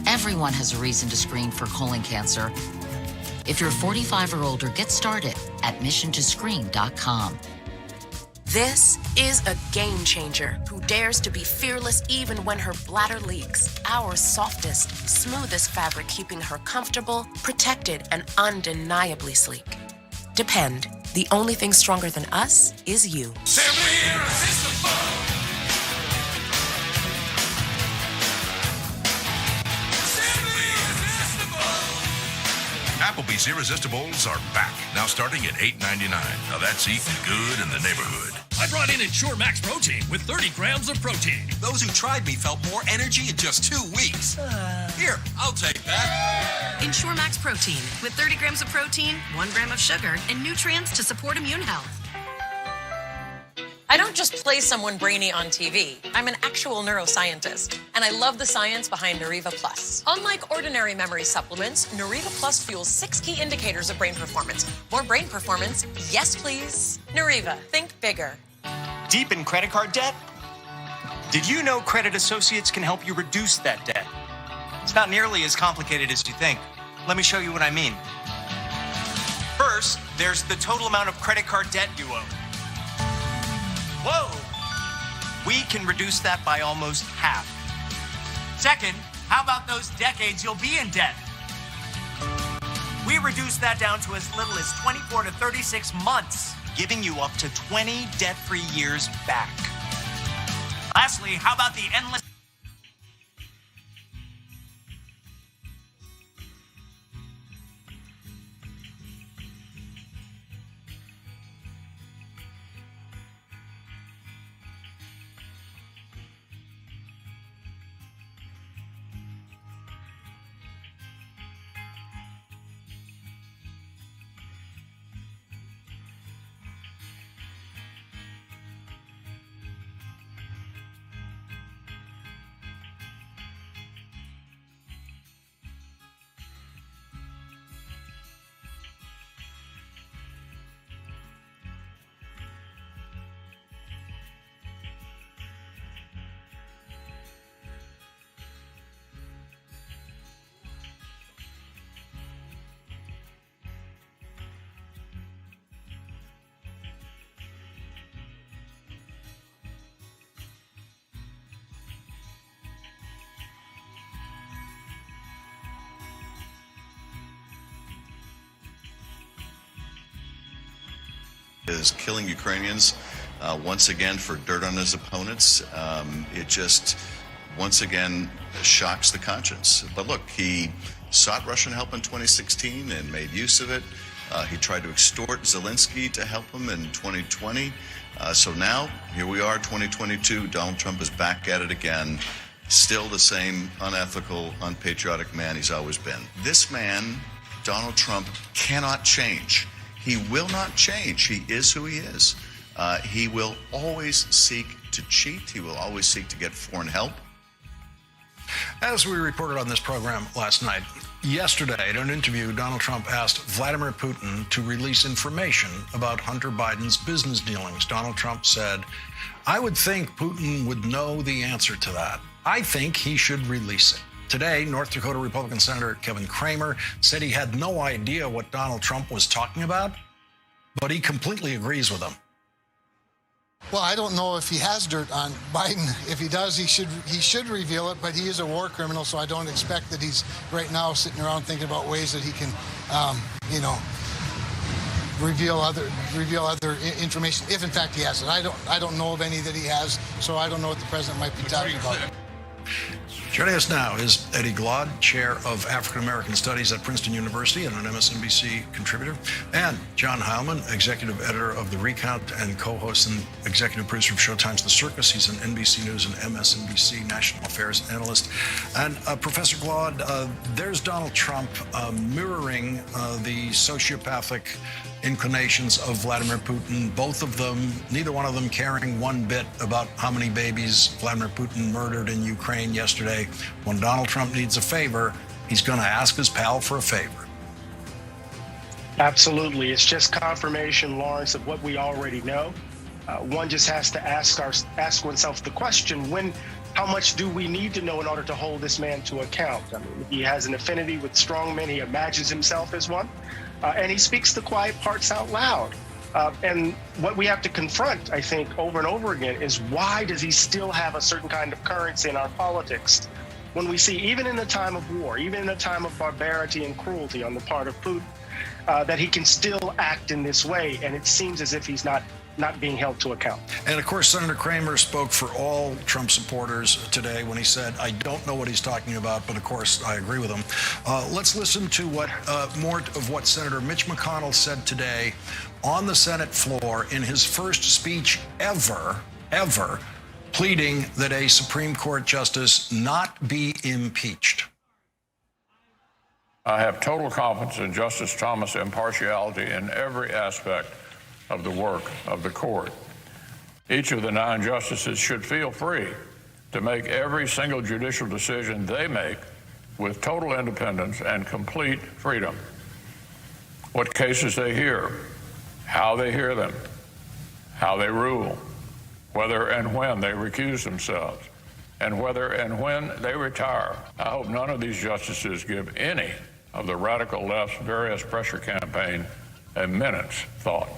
Everyone has a reason to screen for colon cancer. If you're 45 or older, get started at missiontoscreen.com. This is a game changer who dares to be fearless even when her bladder leaks. Our softest, smoothest fabric, keeping her comfortable, protected, and undeniably sleek. Depend. The only thing stronger than us is you. Simply irresistible. Applebee's Irresistibles are back, now starting at $8.99. Now that's eating good in the neighborhood. I brought in Ensure Max Protein with 30 grams of protein. Those who tried me felt more energy in just 2 weeks. Here, I'll take that. Ensure Max Protein with 30 grams of protein, 1 gram of sugar, and nutrients to support immune health. I don't just play someone brainy on TV. I'm an actual neuroscientist, and I love the science behind Nariva Plus. Unlike ordinary memory supplements, Nariva Plus fuels 6 key indicators of brain performance. More brain performance, yes please. Nariva, think bigger. Deep in credit card debt? Did you know Credit Associates can help you reduce that debt? It's not nearly as complicated as you think. Let me show you what I mean. First, there's the total amount of credit card debt you owe. Whoa! We can reduce that by almost half. Second, how about those decades you'll be in debt? We reduce that down to as little as 24 to 36 months, giving you up to 20 debt-free years back. Lastly, how about the endless... is killing Ukrainians once again for dirt on his opponents. It just once again shocks the conscience. But look, he sought Russian help in 2016 and made use of it. He tried to extort Zelensky to help him in 2020. So now, here we are, 2022. Donald Trump is back at it again. Still the same unethical, unpatriotic man he's always been. This man, Donald Trump, cannot change. He will not change. He is who he is. He will always seek to cheat. He will always seek to get foreign help. As we reported on this program last night, Yesterday, in an interview, Donald Trump asked Vladimir Putin to release information about Hunter Biden's business dealings. Donald Trump said, "I would think Putin would know the answer to that. I think he should release it." Today, North Dakota Republican Senator Kevin Cramer said he had no idea what Donald Trump was talking about, but he completely agrees with him. Well, I don't know if he has dirt on Biden. If he does, he should reveal it, but he is a war criminal, so I don't expect that he's right now sitting around thinking about ways that he can, reveal other information, if in fact he has it. I don't know of any that he has, so I don't know what the president might be talking about. Joining us now is Eddie Glaude, Chair of African American Studies at Princeton University and an MSNBC contributor, and John Heilman, Executive Editor of The Recount and co-host and Executive Producer of Showtime's The Circus. He's an NBC News and MSNBC National Affairs Analyst. And Professor Glaude, there's Donald Trump mirroring the sociopathic inclinations of Vladimir Putin, both of them, neither one of them caring one bit about how many babies Vladimir Putin murdered in Ukraine yesterday. When Donald Trump needs a favor, he's going to ask his pal for a favor. Absolutely. It's just confirmation, Lawrence, of what we already know. One just has to ask oneself the question, how much do we need to know in order to hold this man to account? I mean, he has an affinity with strong men. He imagines himself as one. And he speaks the quiet parts out loud. And what we have to confront, I think, over and over again is why does he still have a certain kind of currency in our politics? When we see, even in the time of war, even in the time of barbarity and cruelty on the part of Putin, that he can still act in this way. And it seems as if he's not being held to account. And of course, Senator Cramer spoke for all Trump supporters today when he said, "I don't know what he's talking about, but of course I agree with him." Let's listen to more of what Senator Mitch McConnell said today on the Senate floor in his first speech ever, pleading that a Supreme Court justice not be impeached. I have total confidence in Justice Thomas' impartiality in every aspect of the work of the court. Each of the 9 justices should feel free to make every single judicial decision they make with total independence and complete freedom. What cases they hear, how they hear them, how they rule, whether and when they recuse themselves, and whether and when they retire. I hope none of these justices give any of the radical left's various pressure campaign a minute's thought.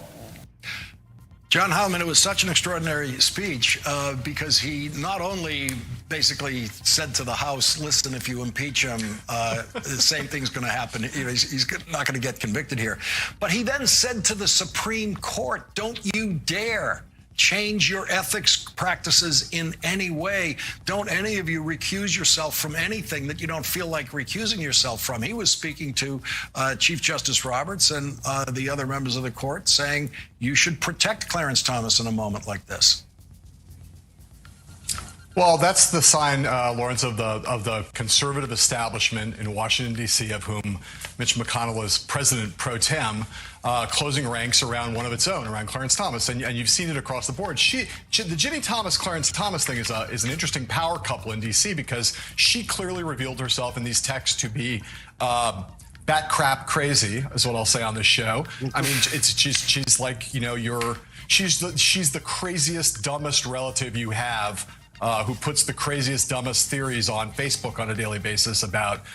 John Heilman, it was such an extraordinary speech because he not only basically said to the House, listen, if you impeach him, the same thing's going to happen. He's not going to get convicted here. But he then said to the Supreme Court, don't you dare change your ethics practices in any way. Don't any of you recuse yourself from anything that you don't feel like recusing yourself from. He was speaking to Chief Justice Roberts and the other members of the court, saying you should protect Clarence Thomas in a moment like this. Well, that's the sign, Lawrence, of the conservative establishment in Washington, D.C., of whom Mitch McConnell is president pro tem, closing ranks around one of its own, around Clarence Thomas. And you've seen it across the board. The Ginny Thomas-Clarence Thomas thing is an interesting power couple in D.C. because she clearly revealed herself in these texts to be bat crap crazy, is what I'll say on this show. I mean, she's like, you know, she's the craziest, dumbest relative you have. Who puts the craziest, dumbest theories on Facebook on a daily basis about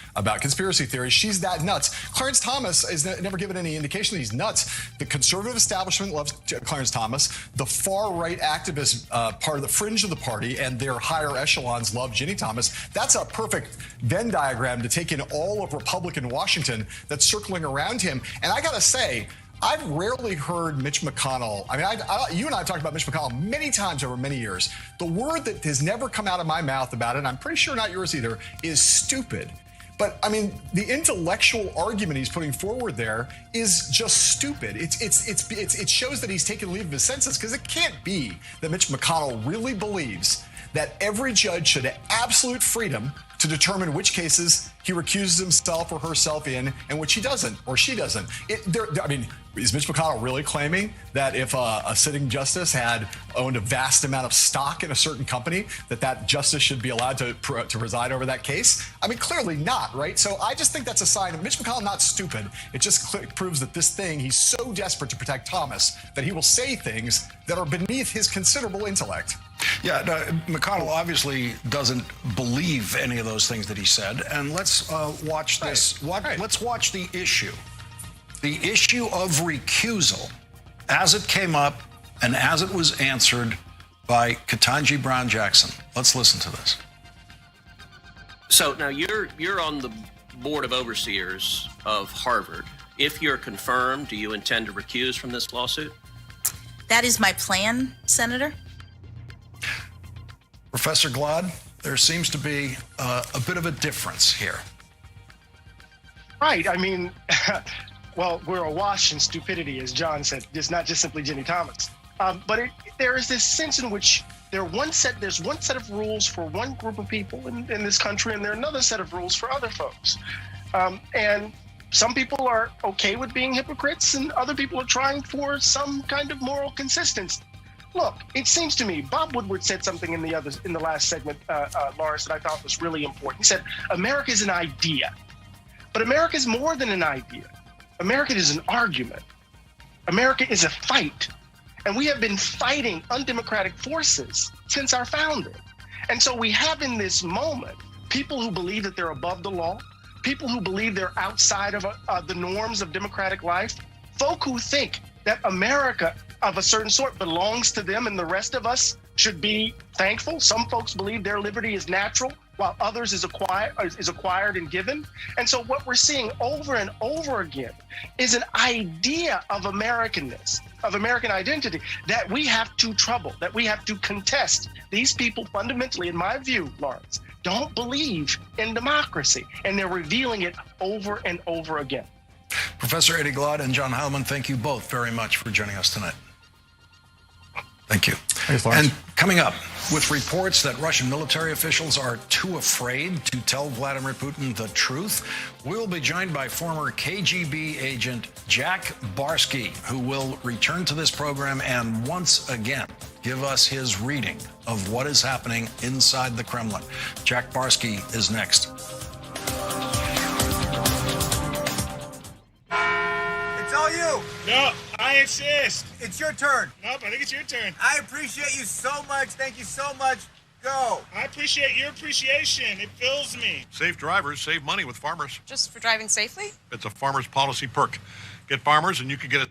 conspiracy theories. She's that nuts. Clarence Thomas is never given any indication that he's nuts. The conservative establishment loves Clarence Thomas. The far-right activist part of the fringe of the party and their higher echelons love Ginny Thomas. That's a perfect Venn diagram to take in all of Republican Washington that's circling around him. And I got to say, I've rarely heard Mitch McConnell. I mean, you and I have talked about Mitch McConnell many times over many years. The word that has never come out of my mouth about it, and I'm pretty sure not yours either, is stupid. But I mean, the intellectual argument he's putting forward there is just stupid. It shows that he's taken leave of his senses, because it can't be that Mitch McConnell really believes that every judge should have absolute freedom to determine which cases he recuses himself or herself in and which he doesn't or she doesn't. I mean, is Mitch McConnell really claiming that if a sitting justice had owned a vast amount of stock in a certain company, that justice should be allowed to preside over that case? I mean, clearly not, right? So I just think that's a sign of Mitch McConnell not stupid. It just proves that this thing, he's so desperate to protect Thomas that he will say things that are beneath his considerable intellect. Yeah, McConnell obviously doesn't believe any of those things that he said. And let's watch this. Let's watch the issue. The issue of recusal as it came up and as it was answered by Ketanji Brown Jackson. Let's listen to this. So now you're on the board of overseers of Harvard. If you're confirmed, do you intend to recuse from this lawsuit? That is my plan, Senator. Professor Glad, there seems to be a bit of a difference here. Right. I mean, well, we're awash in stupidity, as John said. It's not just simply Jenny Thomas. But there is this sense in which there's one set of rules for one group of people in this country, and there's another set of rules for other folks. And some people are okay with being hypocrites, and other people are trying for some kind of moral consistency. Look, it seems to me, Bob Woodward said something in the last segment, Lawrence, that I thought was really important. He said, America is an idea, but America is more than an idea. America is an argument. America is a fight. And we have been fighting undemocratic forces since our founding. And so we have in this moment people who believe that they're above the law, people who believe they're outside of the norms of democratic life, folk who think that America of a certain sort belongs to them and the rest of us should be thankful. Some folks believe their liberty is natural while others is acquired and given. And so what we're seeing over and over again is an idea of Americanness, of American identity that we have to trouble, that we have to contest. These people fundamentally, in my view, Lawrence, don't believe in democracy, and they're revealing it over and over again. Professor Eddie Glaude and John Heilman, thank you both very much for joining us tonight. Thank you. Thanks, Lawrence. And coming up, with reports that Russian military officials are too afraid to tell Vladimir Putin the truth, we'll be joined by former KGB agent Jack Barsky, who will return to this program and once again give us his reading of what is happening inside the Kremlin. Jack Barsky is next. It's all you. No, I insist. It's your turn. Nope, I think it's your turn. I appreciate you so much. Thank you so much. Go. I appreciate your appreciation. It fills me. Safe drivers save money with Farmers. Just for driving safely? It's a Farmers policy perk. Get Farmers and you can get it.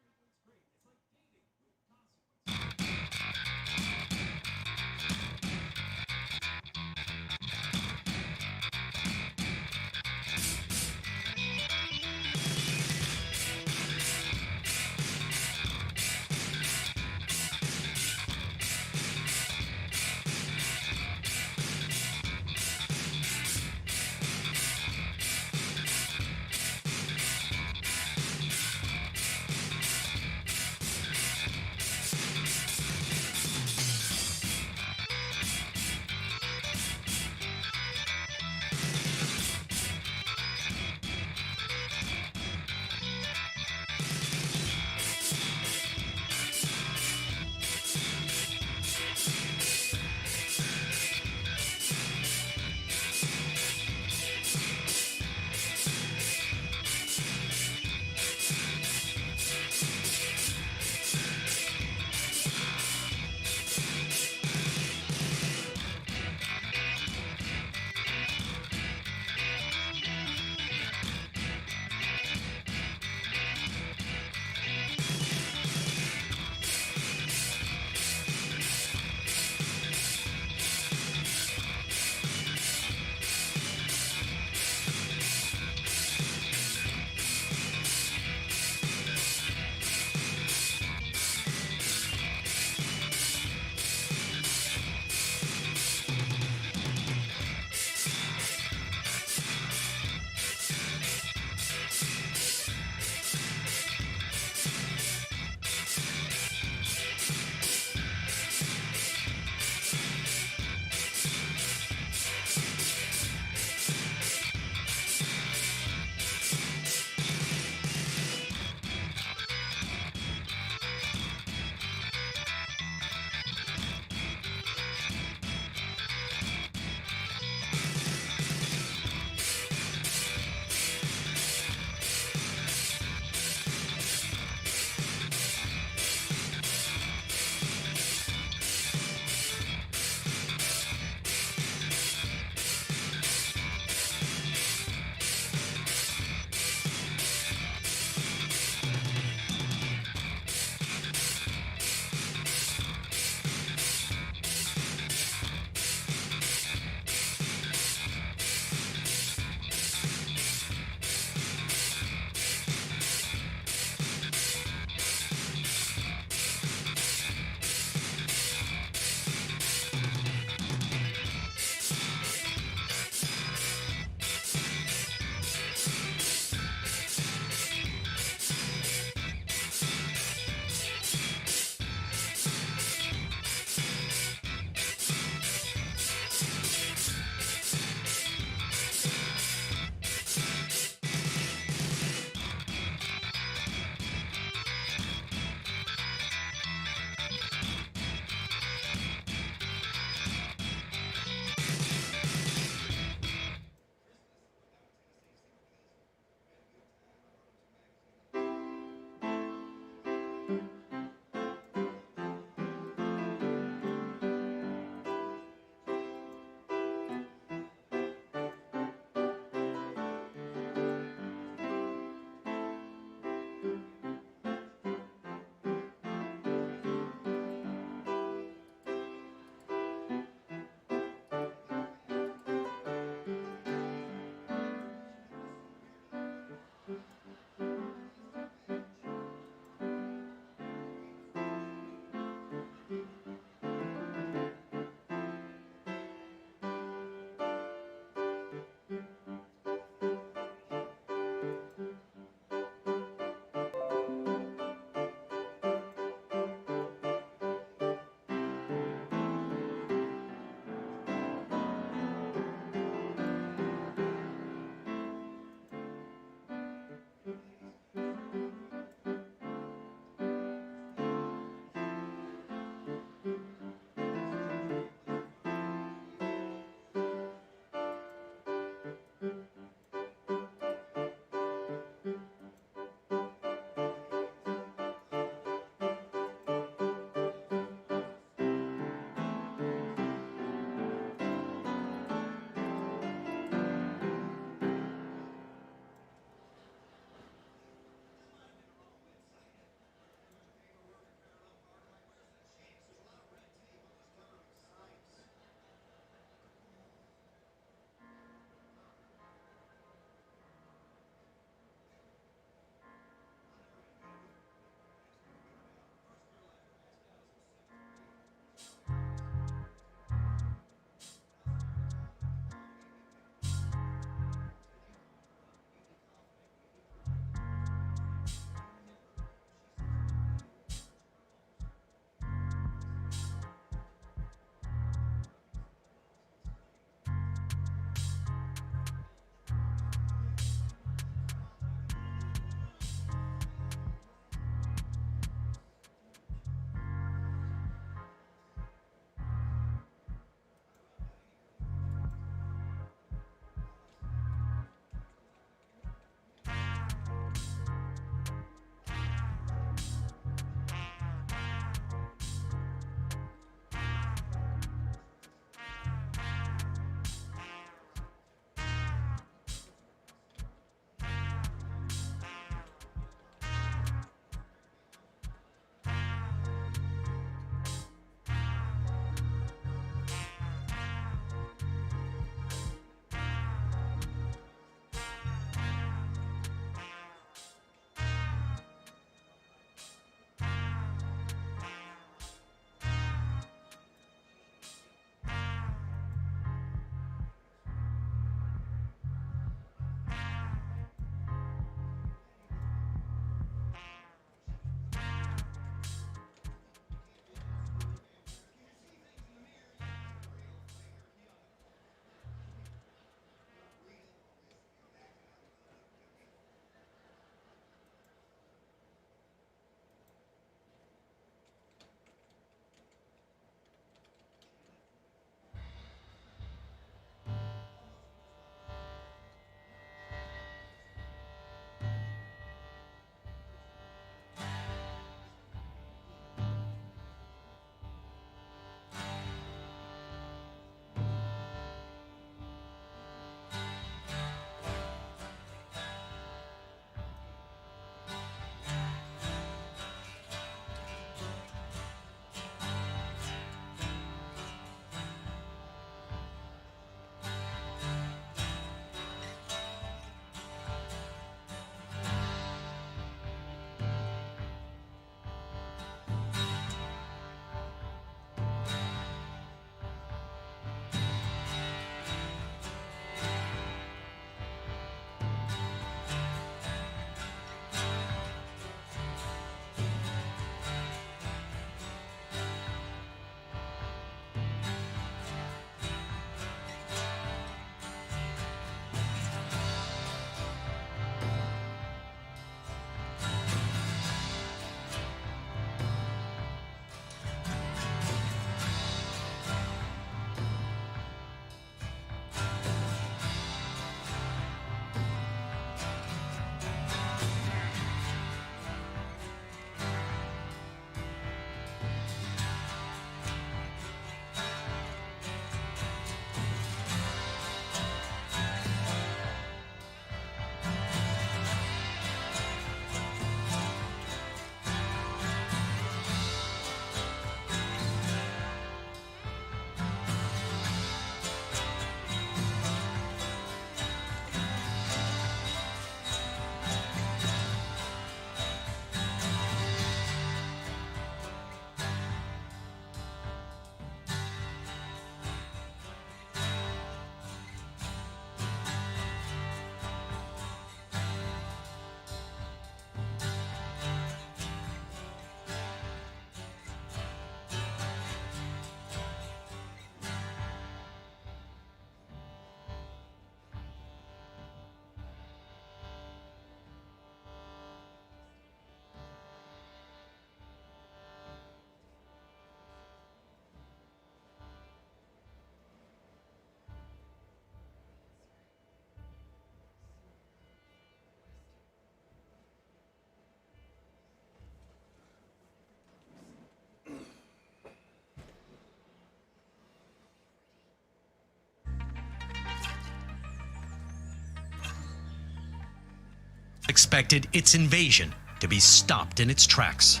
expected its invasion to be stopped in its tracks.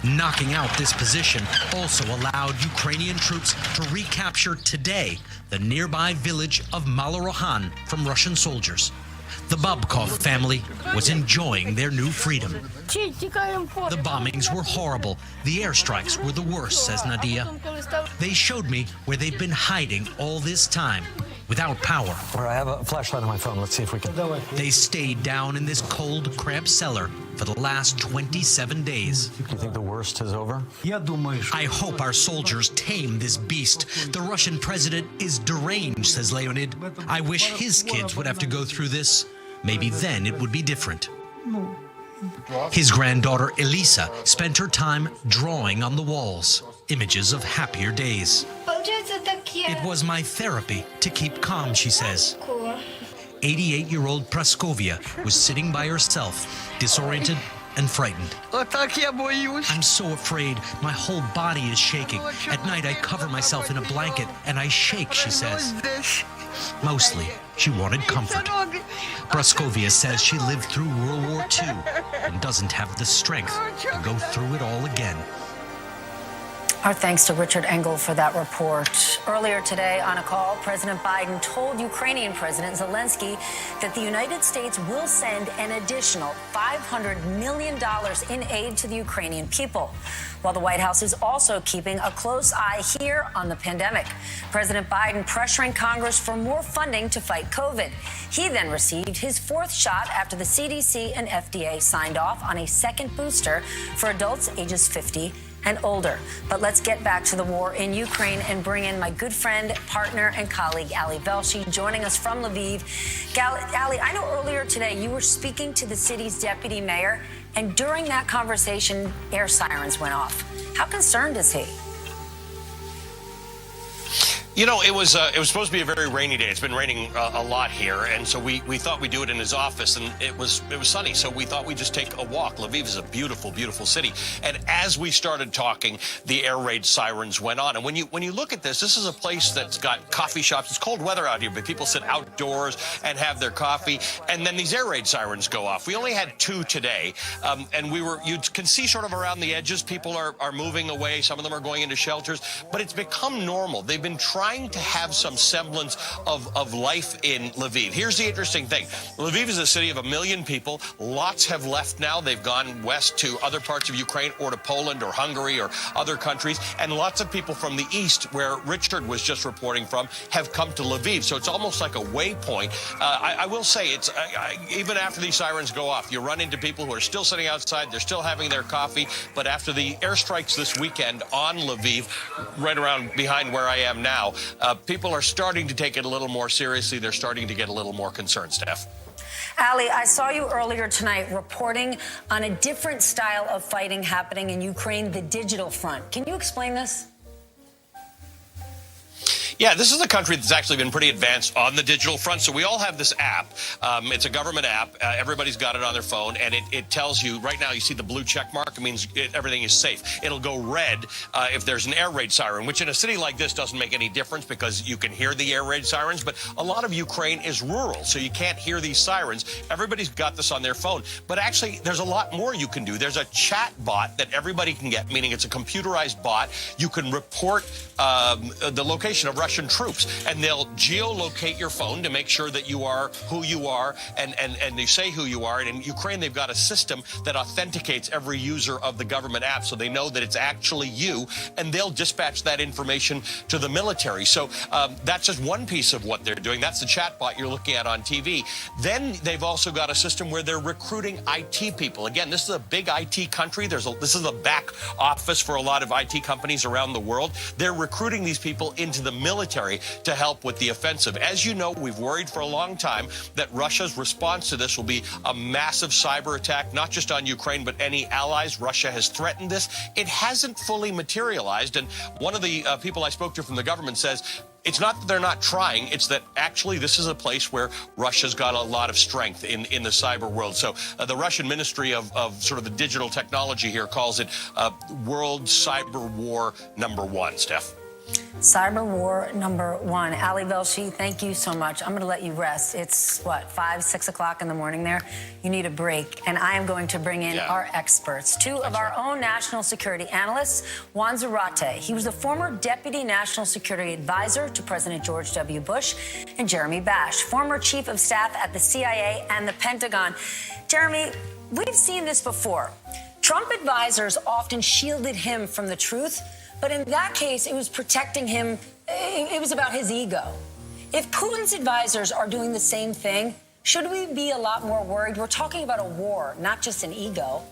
Knocking out this position also allowed Ukrainian troops to recapture today the nearby village of Malorohan from Russian soldiers. The Babkov family was enjoying their new freedom. The bombings were horrible. The airstrikes were the worst, says Nadia. They showed me where they've been hiding all this time, without power. All right, I have a flashlight on my phone. Let's see if we can. They stayed down in this cold, cramped cellar for the last 27 days. Do you think the worst is over? I hope our soldiers tame this beast. The Russian president is deranged, says Leonid. I wish his kids would have to go through this. Maybe then it would be different. His granddaughter Elisa spent her time drawing on the walls images of happier days. It was my therapy to keep calm, she says. 88-year-old Praskovia was sitting by herself, disoriented and frightened. I'm so afraid. My whole body is shaking. At night, I cover myself in a blanket and I shake, she says. Mostly, she wanted comfort. Praskovia says she lived through World War II and doesn't have the strength to go through it all again. Our thanks to Richard Engel for that report. Earlier today on a call, President Biden told Ukrainian President Zelensky that the United States will send an additional $500 million in aid to the Ukrainian people, while the White House is also keeping a close eye here on the pandemic. President Biden pressuring Congress for more funding to fight COVID. He then received his fourth shot after the CDC and FDA signed off on a second booster for adults ages 50 and older. But let's get back to the war in Ukraine and bring in my good friend, partner, and colleague, Ali Velshi, joining us from Lviv. Ali, I know earlier today you were speaking to the city's deputy mayor, and during that conversation, air sirens went off. How concerned is he? You know, it was supposed to be a very rainy day. It's been raining a lot here, and so we thought we'd do it in his office, and it was sunny, so we thought we'd just take a walk. Lviv is a beautiful, beautiful city, and as we started talking, the air raid sirens went on. And when you look at this is a place that's got coffee shops. It's cold weather out here, but people sit outdoors and have their coffee, and then these air raid sirens go off. We only had 2 today, and you can see sort of around the edges, people are moving away. Some of them are going into shelters, but it's become normal. They've been trying to have some semblance of life in Lviv. Here's the interesting thing. Lviv is a city of 1 million people. Lots have left now. They've gone west to other parts of Ukraine or to Poland or Hungary or other countries. And lots of people from the east, where Richard was just reporting from, have come to Lviv. So it's almost like a waypoint. I will say, it's even after these sirens go off, you run into people who are still sitting outside. They're still having their coffee. But after the airstrikes this weekend on Lviv, right around behind where I am now, people are starting to take it a little more seriously. They're starting to get a little more concerned, Steph. Ali, I saw you earlier tonight reporting on a different style of fighting happening in Ukraine, the digital front. Can you explain this? Yeah, this is a country that's actually been pretty advanced on the digital front. So we all have this app. It's a government app. Everybody's got it on their phone, and it tells you, right now you see the blue check mark. It means everything is safe. It'll go red if there's an air raid siren, which in a city like this doesn't make any difference because you can hear the air raid sirens. But a lot of Ukraine is rural, so you can't hear these sirens. Everybody's got this on their phone. But actually, there's a lot more you can do. There's a chat bot that everybody can get, meaning it's a computerized bot. You can report the location of Russian troops, and they'll geolocate your phone to make sure that you are who you are, and they say who you are. And in Ukraine, they've got a system that authenticates every user of the government app, so they know that it's actually you, and they'll dispatch that information to the military. So that's just one piece of what they're doing. That's the chatbot you're looking at on TV. Then they've also got a system where they're recruiting IT people. Again, this is a big IT country. This is a back office for a lot of IT companies around the world. They're recruiting these people into the military to help with the offensive. As you know, we've worried for a long time that Russia's response to this will be a massive cyber attack, not just on Ukraine, but any allies. Russia has threatened this. It hasn't fully materialized. And one of the people I spoke to from the government says, it's not that they're not trying, it's that actually this is a place where Russia's got a lot of strength in the cyber world. So the Russian Ministry of sort of the digital technology here calls it World Cyber War #1, Steph. Cyber war number one. Ali Velshi, thank you so much. I'm going to let you rest. It's, 5, 6 o'clock in the morning there? You need a break. And I am going to bring in our experts. Two of our own national security analysts, Juan Zarate. He was the former deputy national security advisor to President George W. Bush, and Jeremy Bash, former chief of staff at the CIA and the Pentagon. Jeremy, we've seen this before. Trump advisors often shielded him from the truth, but in that case, it was protecting him. It was about his ego. If Putin's advisors are doing the same thing, should we be a lot more worried? We're talking about a war, not just an ego.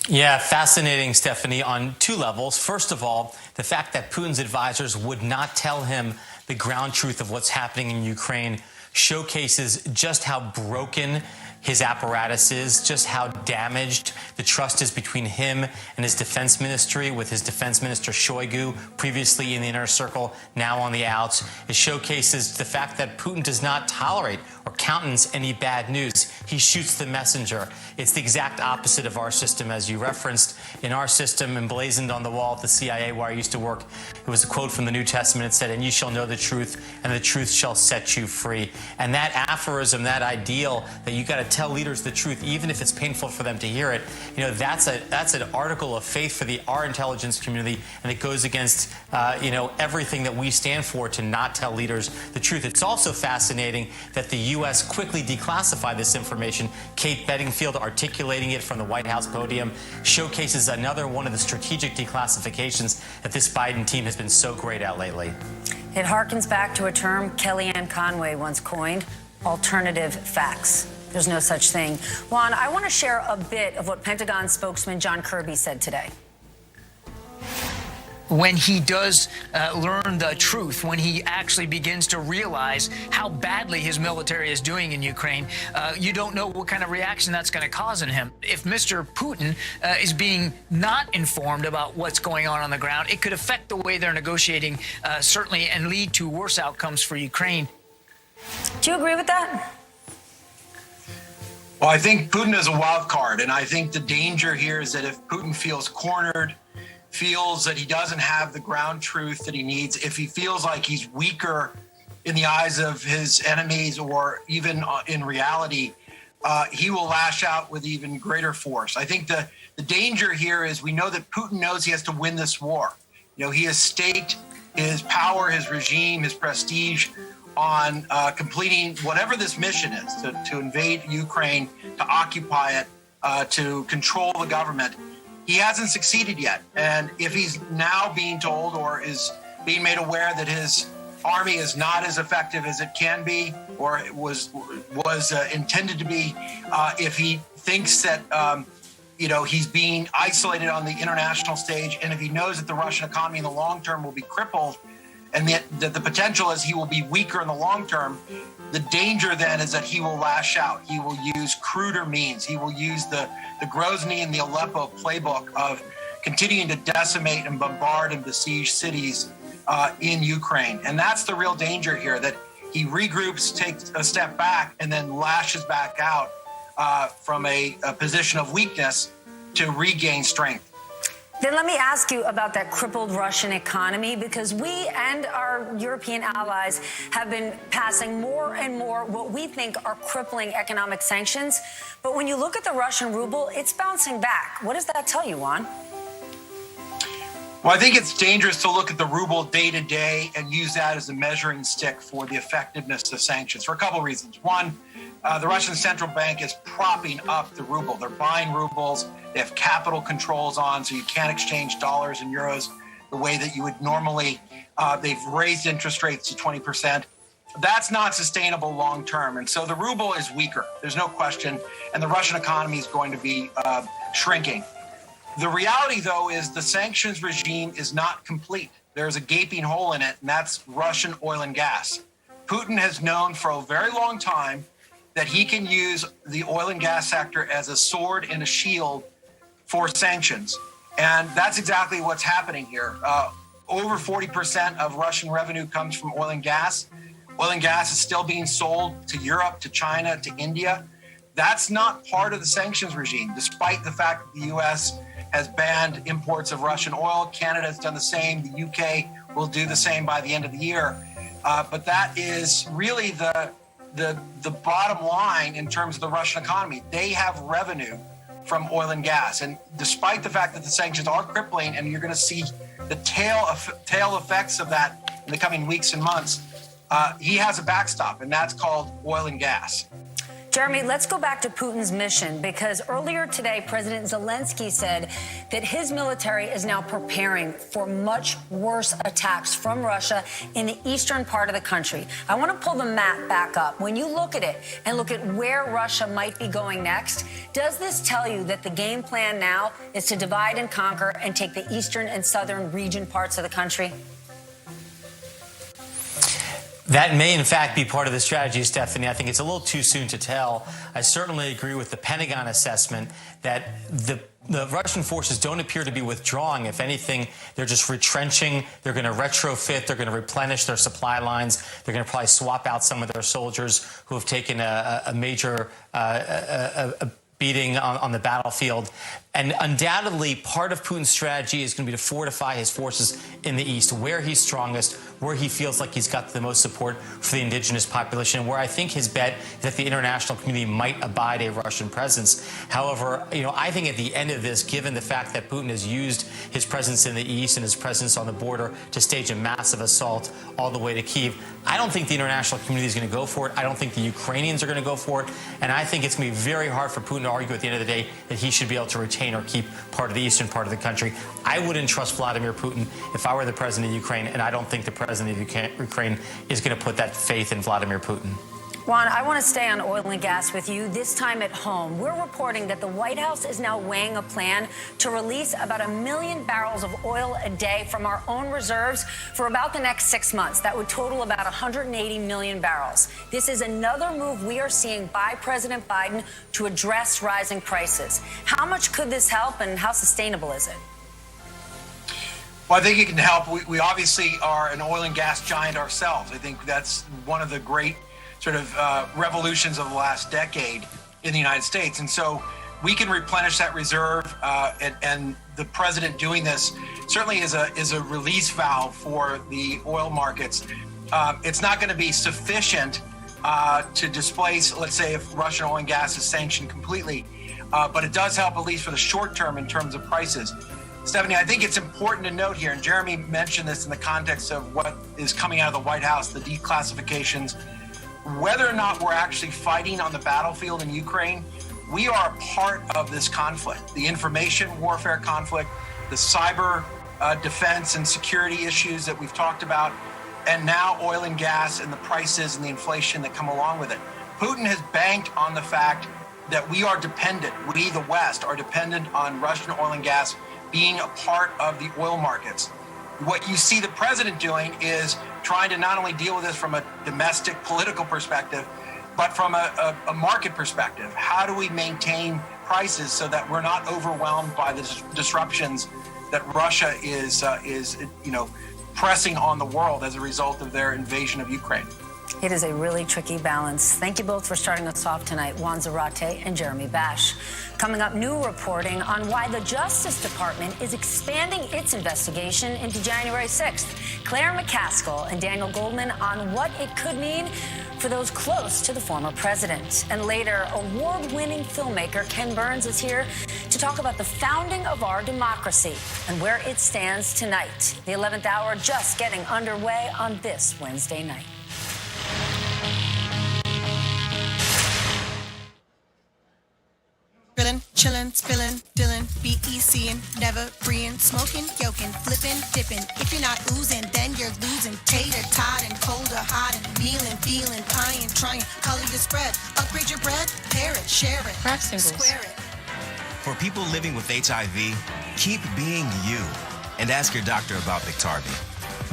Yeah, fascinating, Stephanie, on two levels. First of all, the fact that Putin's advisors would not tell him the ground truth of what's happening in Ukraine showcases just how broken his apparatus is, just how damaged the trust is between him and his defense ministry, with his defense minister Shoigu, previously in the inner circle, now on the outs. It showcases the fact that Putin does not tolerate or countenance any bad news. He shoots the messenger. It's the exact opposite of our system, as you referenced. In our system, emblazoned on the wall at the CIA where I used to work, it was a quote from the New Testament. It said, "And you shall know the truth, and the truth shall set you free." And that aphorism, that ideal that you got to tell leaders the truth, even if it's painful for them to hear it, that's an article of faith for our intelligence community, and it goes against everything that we stand for, to not tell leaders the truth. It's also fascinating that the U.S. quickly declassified this information. Kate Bedingfield articulating it from the White House podium showcases another one of the strategic declassifications that this Biden team has been so great at lately. It harkens back to a term Kellyanne Conway once coined: alternative facts. There's no such thing. Juan, I want to share a bit of what Pentagon spokesman John Kirby said today. When he does learn the truth, when he actually begins to realize how badly his military is doing in Ukraine, you don't know what kind of reaction that's going to cause in him. If Mr. Putin is being not informed about what's going on the ground, it could affect the way they're negotiating, certainly, and lead to worse outcomes for Ukraine. Do you agree with that? Well, I think Putin is a wild card, and I think the danger here is that if Putin feels cornered, feels that he doesn't have the ground truth that he needs, if he feels like he's weaker in the eyes of his enemies or even in reality, he will lash out with even greater force. I think the danger here is we know that Putin knows he has to win this war. He has staked his power, his regime, his prestige on completing whatever this mission is, to invade Ukraine, to occupy it, to control the government. He hasn't succeeded yet. And if he's now being told or is being made aware that his army is not as effective as it can be or was intended to be, if he thinks that he's being isolated on the international stage, and if he knows that the Russian economy in the long term will be crippled, and that the potential is he will be weaker in the long term, the danger then is that he will lash out. He will use cruder means. He will use the Grozny and the Aleppo playbook of continuing to decimate and bombard and besiege cities in Ukraine. And that's the real danger here, that he regroups, takes a step back, and then lashes back out from a position of weakness to regain strength. Then let me ask you about that crippled Russian economy, because we and our European allies have been passing more and more what we think are crippling economic sanctions. But when you look at the Russian ruble, it's bouncing back. What does that tell you, Juan? Well, I think it's dangerous to look at the ruble day to day and use that as a measuring stick for the effectiveness of sanctions for a couple of reasons. One, the Russian central bank is propping up the ruble. They're buying rubles. They have capital controls on, so you can't exchange dollars and euros the way that you would normally. They've raised interest rates to 20%. That's not sustainable long term. And so the ruble is weaker. There's no question. And the Russian economy is going to be shrinking. The reality, though, is the sanctions regime is not complete. There's a gaping hole in it, and that's Russian oil and gas. Putin has known for a very long time that he can use the oil and gas sector as a sword and a shield for sanctions. And that's exactly what's happening here. Over 40% of Russian revenue comes from oil and gas. Oil and gas is still being sold to Europe, to China, to India. That's not part of the sanctions regime, despite the fact that the U.S. has banned imports of Russian oil. Canada has done the same. The UK will do the same by the end of the year. But that is really the bottom line in terms of the Russian economy. They have revenue from oil and gas. And despite the fact that the sanctions are crippling, and you're going to see the tail effects of that in the coming weeks and months, he has a backstop, and that's called oil and gas. Jeremy, let's go back to Putin's mission, because earlier today, President Zelensky said that his military is now preparing for much worse attacks from Russia in the eastern part of the country. I want to pull the map back up. When you look at it and look at where Russia might be going next, does this tell you that the game plan now is to divide and conquer and take the eastern and southern region parts of the country? That may, in fact, be part of the strategy, Stephanie. I think it's a little too soon to tell. I certainly agree with the Pentagon assessment that the Russian forces don't appear to be withdrawing. If anything, they're just retrenching. They're going to retrofit. They're going to replenish their supply lines. They're going to probably swap out some of their soldiers who have taken a major beating on the battlefield. And undoubtedly, part of Putin's strategy is going to be to fortify his forces in the east, where he's strongest, where he feels like he's got the most support for the indigenous population, where I think his bet is that the international community might abide a Russian presence. However, I think at the end of this, given the fact that Putin has used his presence in the east and his presence on the border to stage a massive assault all the way to Kyiv, I don't think the international community is going to go for it. I don't think the Ukrainians are going to go for it. And I think it's going to be very hard for Putin to argue at the end of the day that he should be able to retain or keep part of the eastern part of the country. I wouldn't trust Vladimir Putin if I were the president of Ukraine, and I don't think the president of Ukraine is going to put that faith in Vladimir Putin. Juan, I want to stay on oil and gas with you, this time at home. We're reporting that the White House is now weighing a plan to release about 1 million barrels of oil a day from our own reserves for about the next 6 months. That would total about 180 million barrels. This is another move we are seeing by President Biden to address rising prices. How much could this help, and how sustainable is it? Well, I think it can help. We obviously are an oil and gas giant ourselves. I think that's one of the great sort of revolutions of the last decade in the United States. And so we can replenish that reserve, and the president doing this certainly is a release valve for the oil markets. It's not going to be sufficient to displace, let's say, if Russian oil and gas is sanctioned completely, but it does help at least for the short term in terms of prices. Stephanie, I think it's important to note here, and Jeremy mentioned this in the context of what is coming out of the White House, the declassifications, whether or not we're actually fighting on the battlefield in Ukraine, we are a part of this conflict. The information warfare conflict, the cyber defense and security issues that we've talked about, and now oil and gas and the prices and the inflation that come along with it. Putin has banked on the fact that we are dependent, we, the West, are dependent on Russian oil and gas being a part of the oil markets. What you see the president doing is trying to not only deal with this from a domestic political perspective, but from a market perspective. How do we maintain prices so that we're not overwhelmed by the disruptions that Russia is pressing on the world as a result of their invasion of Ukraine? It is a really tricky balance. Thank you both for starting us off tonight, Juan Zarate and Jeremy Bash. Coming up, new reporting on why the Justice Department is expanding its investigation into January 6th. Claire McCaskill and Daniel Goldman on what it could mean for those close to the former president. And later, award-winning filmmaker Ken Burns is here to talk about the founding of our democracy and where it stands tonight. The 11th hour just getting underway on this Wednesday night. Grillin', chillin', spillin', dillin', BECin', never freein', smoking, yoking, flippin', dippin'. If you're not oozing, then you're losing. Tater, tot, and cold or hot, and mealin', feelin', pieing, trying. Color your spread, upgrade your bread, pair it, share it, craft singles, square it. For people living with HIV, keep being you, and ask your doctor about Biktarvy.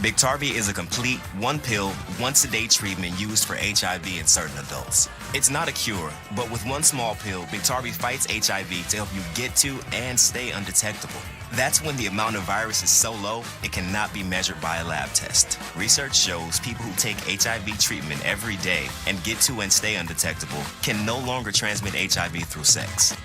Biktarvy is a complete, one-pill, once-a-day treatment used for HIV in certain adults. It's not a cure, but with one small pill, Biktarvy fights HIV to help you get to and stay undetectable. That's when the amount of virus is so low, it cannot be measured by a lab test. Research shows people who take HIV treatment every day and get to and stay undetectable can no longer transmit HIV through sex.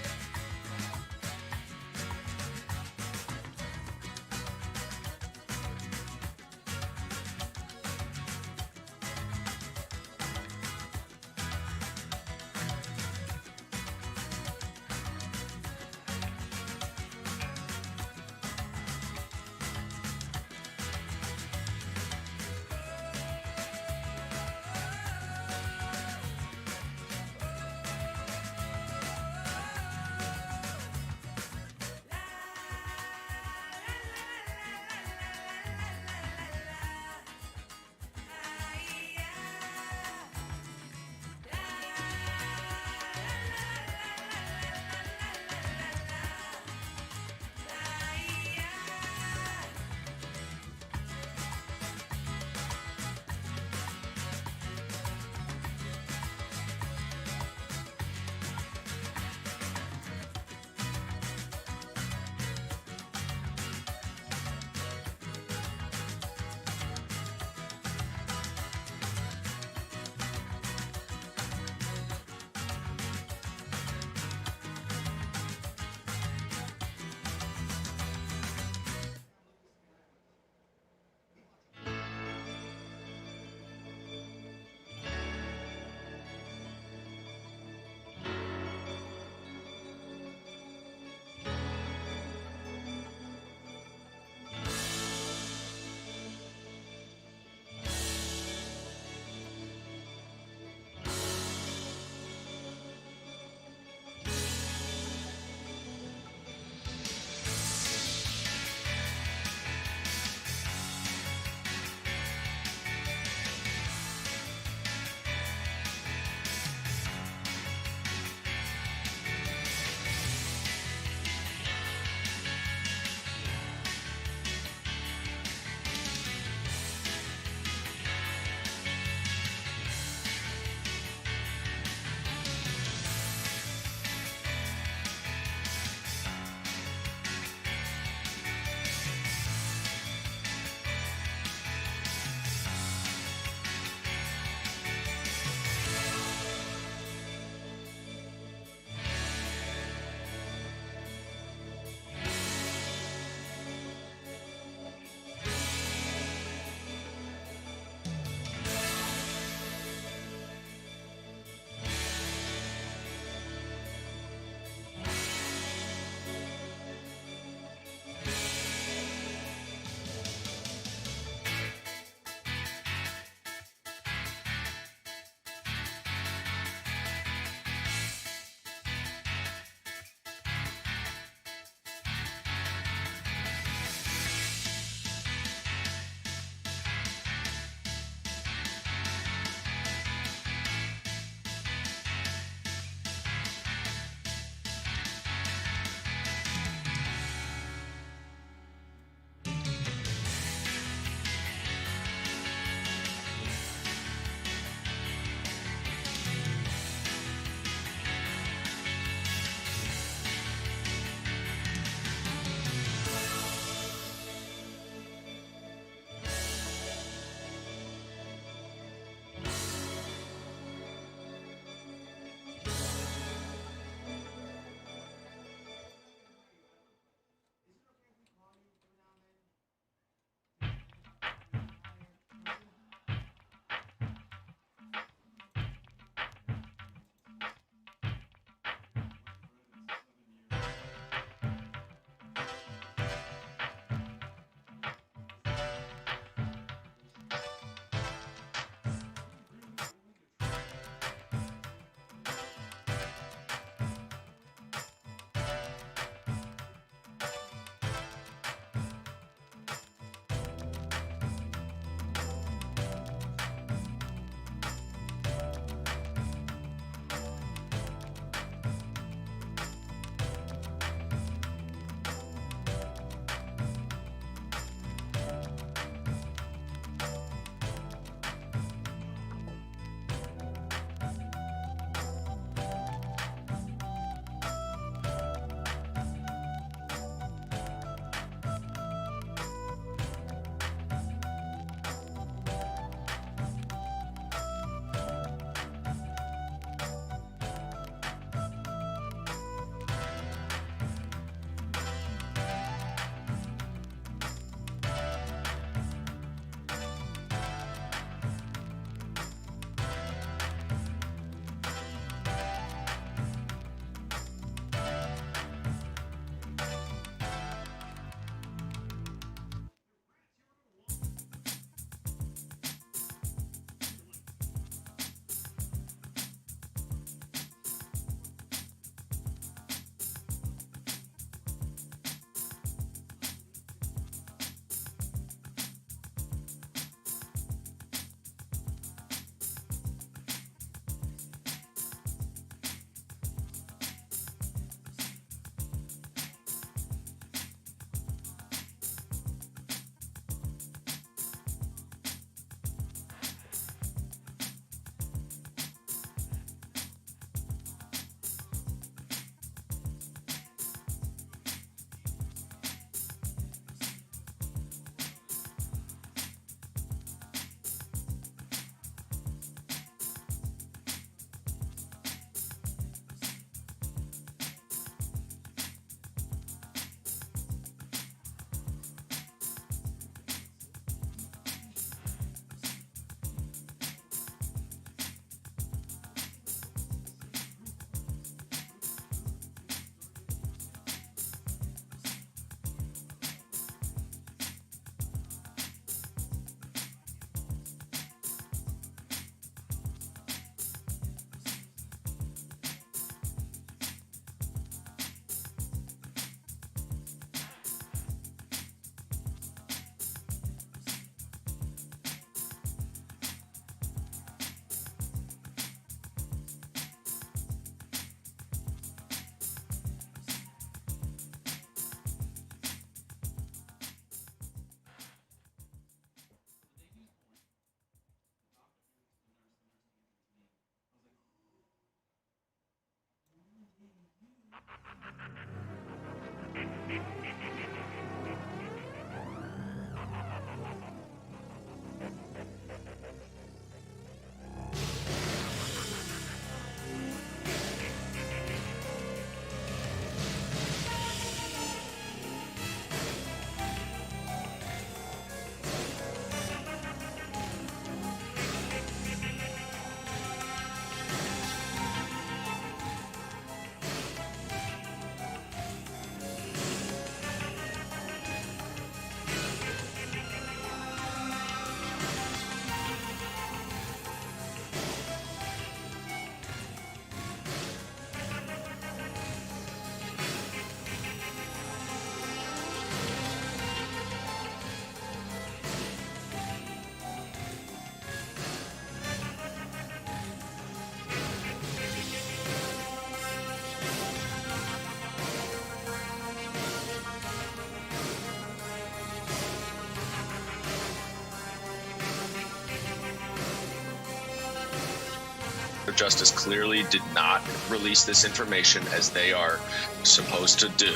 Justice clearly did not release this information as they are supposed to do.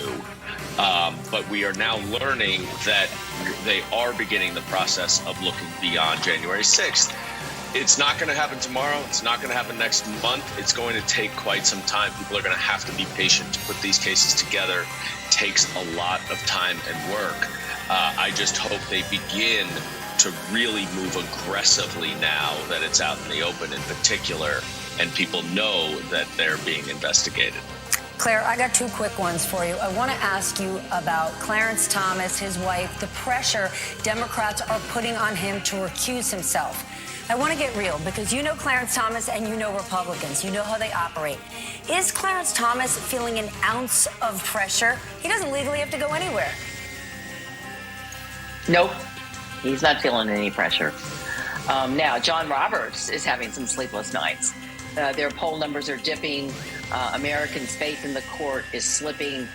But we are now learning that they are beginning the process of looking beyond January 6th. It's not going to happen tomorrow. It's not going to happen next month. It's going to take quite some time. People are going to have to be patient to put these cases together. It takes a lot of time and work. I just hope they begin to really move aggressively now that it's out in the open in particular, and people know that they're being investigated. Claire, I got two quick ones for you. I want to ask you about Clarence Thomas, his wife, the pressure Democrats are putting on him to recuse himself. I want to get real because you know Clarence Thomas and you know Republicans. You know how they operate. Is Clarence Thomas feeling an ounce of pressure? He doesn't legally have to go anywhere. Nope. He's not feeling any pressure. Now, John Roberts is having some sleepless nights. Their poll numbers are dipping. Americans' faith in the court is slipping.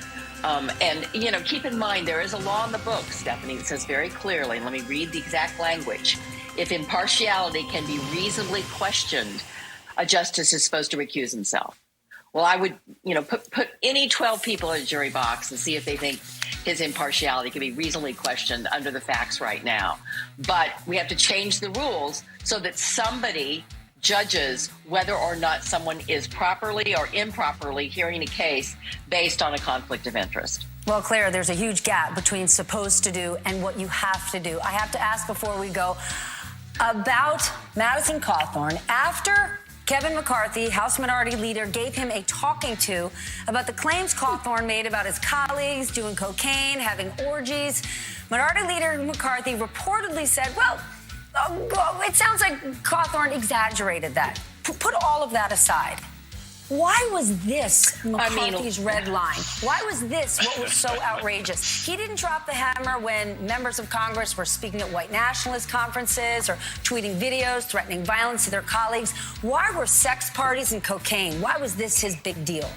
And, you know, keep in mind, there is a law in the book, Stephanie, that says very clearly, and let me read the exact language. If impartiality can be reasonably questioned, a justice is supposed to recuse himself. Well, I would, you know, put any 12 people in a jury box and see if they think his impartiality can be reasonably questioned under the facts right now. But we have to change the rules so that somebody judges whether or not someone is properly or improperly hearing a case based on a conflict of interest. Well, Claire, there's a huge gap between supposed to do and what you have to do. I have to ask before we go about Madison Cawthorn. After Kevin McCarthy, House Minority Leader, gave him a talking to about the claims Cawthorn made about his colleagues doing cocaine, having orgies, Minority Leader McCarthy reportedly said, well, it sounds like Cawthorn exaggerated that. Put all of that aside. Why was this McCarthy's red line? Why was this what was so outrageous? He didn't drop the hammer when members of Congress were speaking at white nationalist conferences or tweeting videos threatening violence to their colleagues. Why were sex parties and cocaine? Why was this his big deal?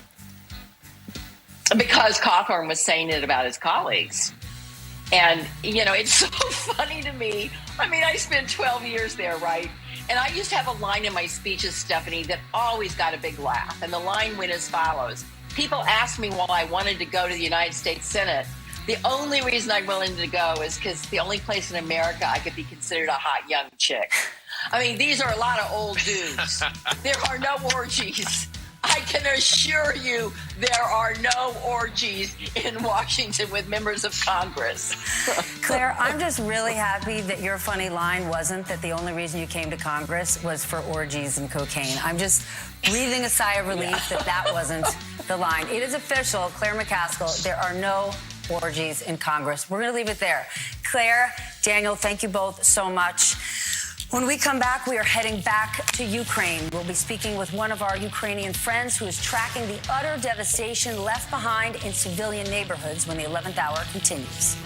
Because Cawthorn was saying it about his colleagues. And, you know, it's so funny to me. I mean, I spent 12 years there, right? And I used to have a line in my speeches, Stephanie, that always got a big laugh. And the line went as follows. People asked me why I wanted to go to the United States Senate. The only reason I'm willing to go is because the only place in America I could be considered a hot young chick. I mean, these are a lot of old dudes. There are no orgies. I can assure you there are no orgies in Washington with members of Congress. Claire, I'm just really happy that your funny line wasn't that the only reason you came to Congress was for orgies and cocaine. I'm just breathing a sigh of relief that wasn't the line. It is official, Claire McCaskill, there are no orgies in Congress. We're going to leave it there. Claire, Daniel, thank you both so much. When we come back, we are heading back to Ukraine. We'll be speaking with one of our Ukrainian friends who is tracking the utter devastation left behind in civilian neighborhoods when the 11th hour continues.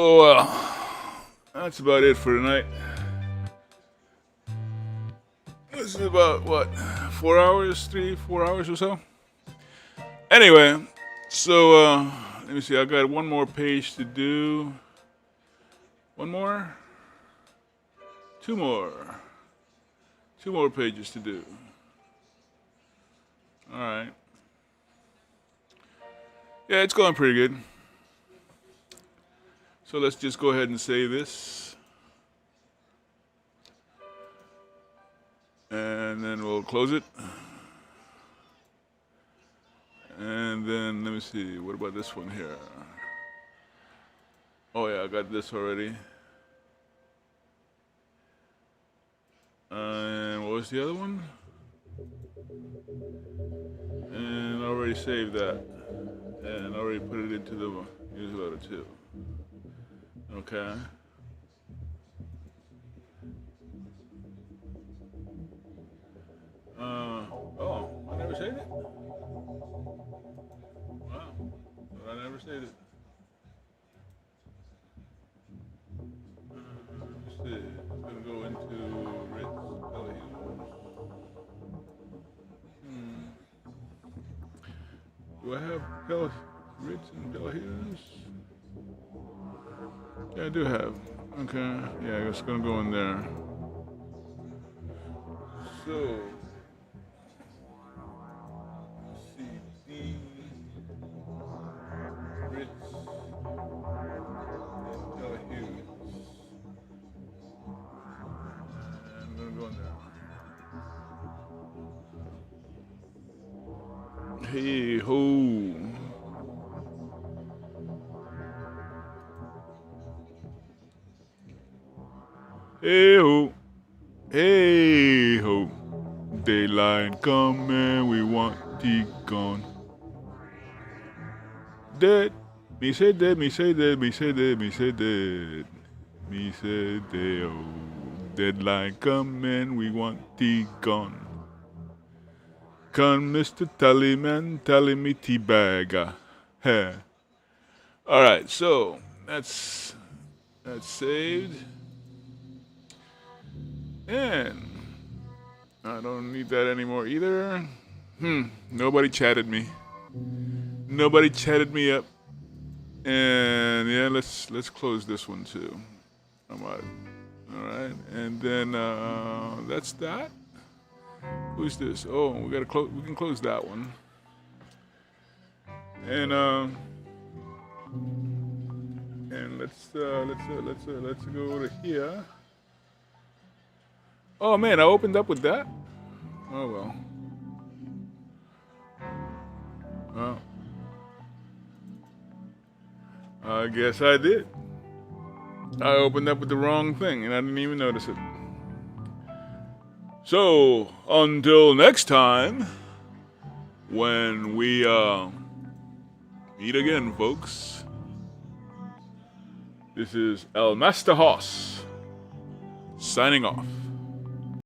So, that's about it for tonight. This is about, what, 4 hours, 4 hours or so? Anyway, so, let me see, I got one more page to do. One more? Two more. Two more pages to do. All right. Yeah, it's going pretty good. So let's just go ahead and save this. And then we'll close it. And then, let me see, what about this one here? Oh yeah, I got this already. And what was the other one? And I already saved that. And I already put it into the newsletter too. Okay. Oh, I never saved it? Wow, I never saved it. Let's see, it's gonna go into Ritz. Do I have Ritz and Belhus? Yeah, I do have. Okay, yeah, it's gonna go in there. So, CD, Ritz, and Belhus. And I'm gonna go in there. Hey ho. Hey ho. Hey ho. Daylight come and we want tea gone. Dead. Me say dead, me say dead, me say dead, me say dead. Me say dead. Oh. Deadline come and we want tea gone. Come, Mr. Tallyman, tally me tea bagger. Hey. All right, so that's saved. And I don't need that anymore either. Nobody chatted me. Nobody chatted me up. And yeah, let's close this one too. I'm out. All right, and then that's that. Who's this? Oh, we gotta close. We can close that one. And let's go to here. Oh man, I opened up with that. Oh well. Well, I guess I did. I opened up with the wrong thing, and I didn't even notice it. So, until next time, when we meet again, folks, this is El Master Hoss signing off.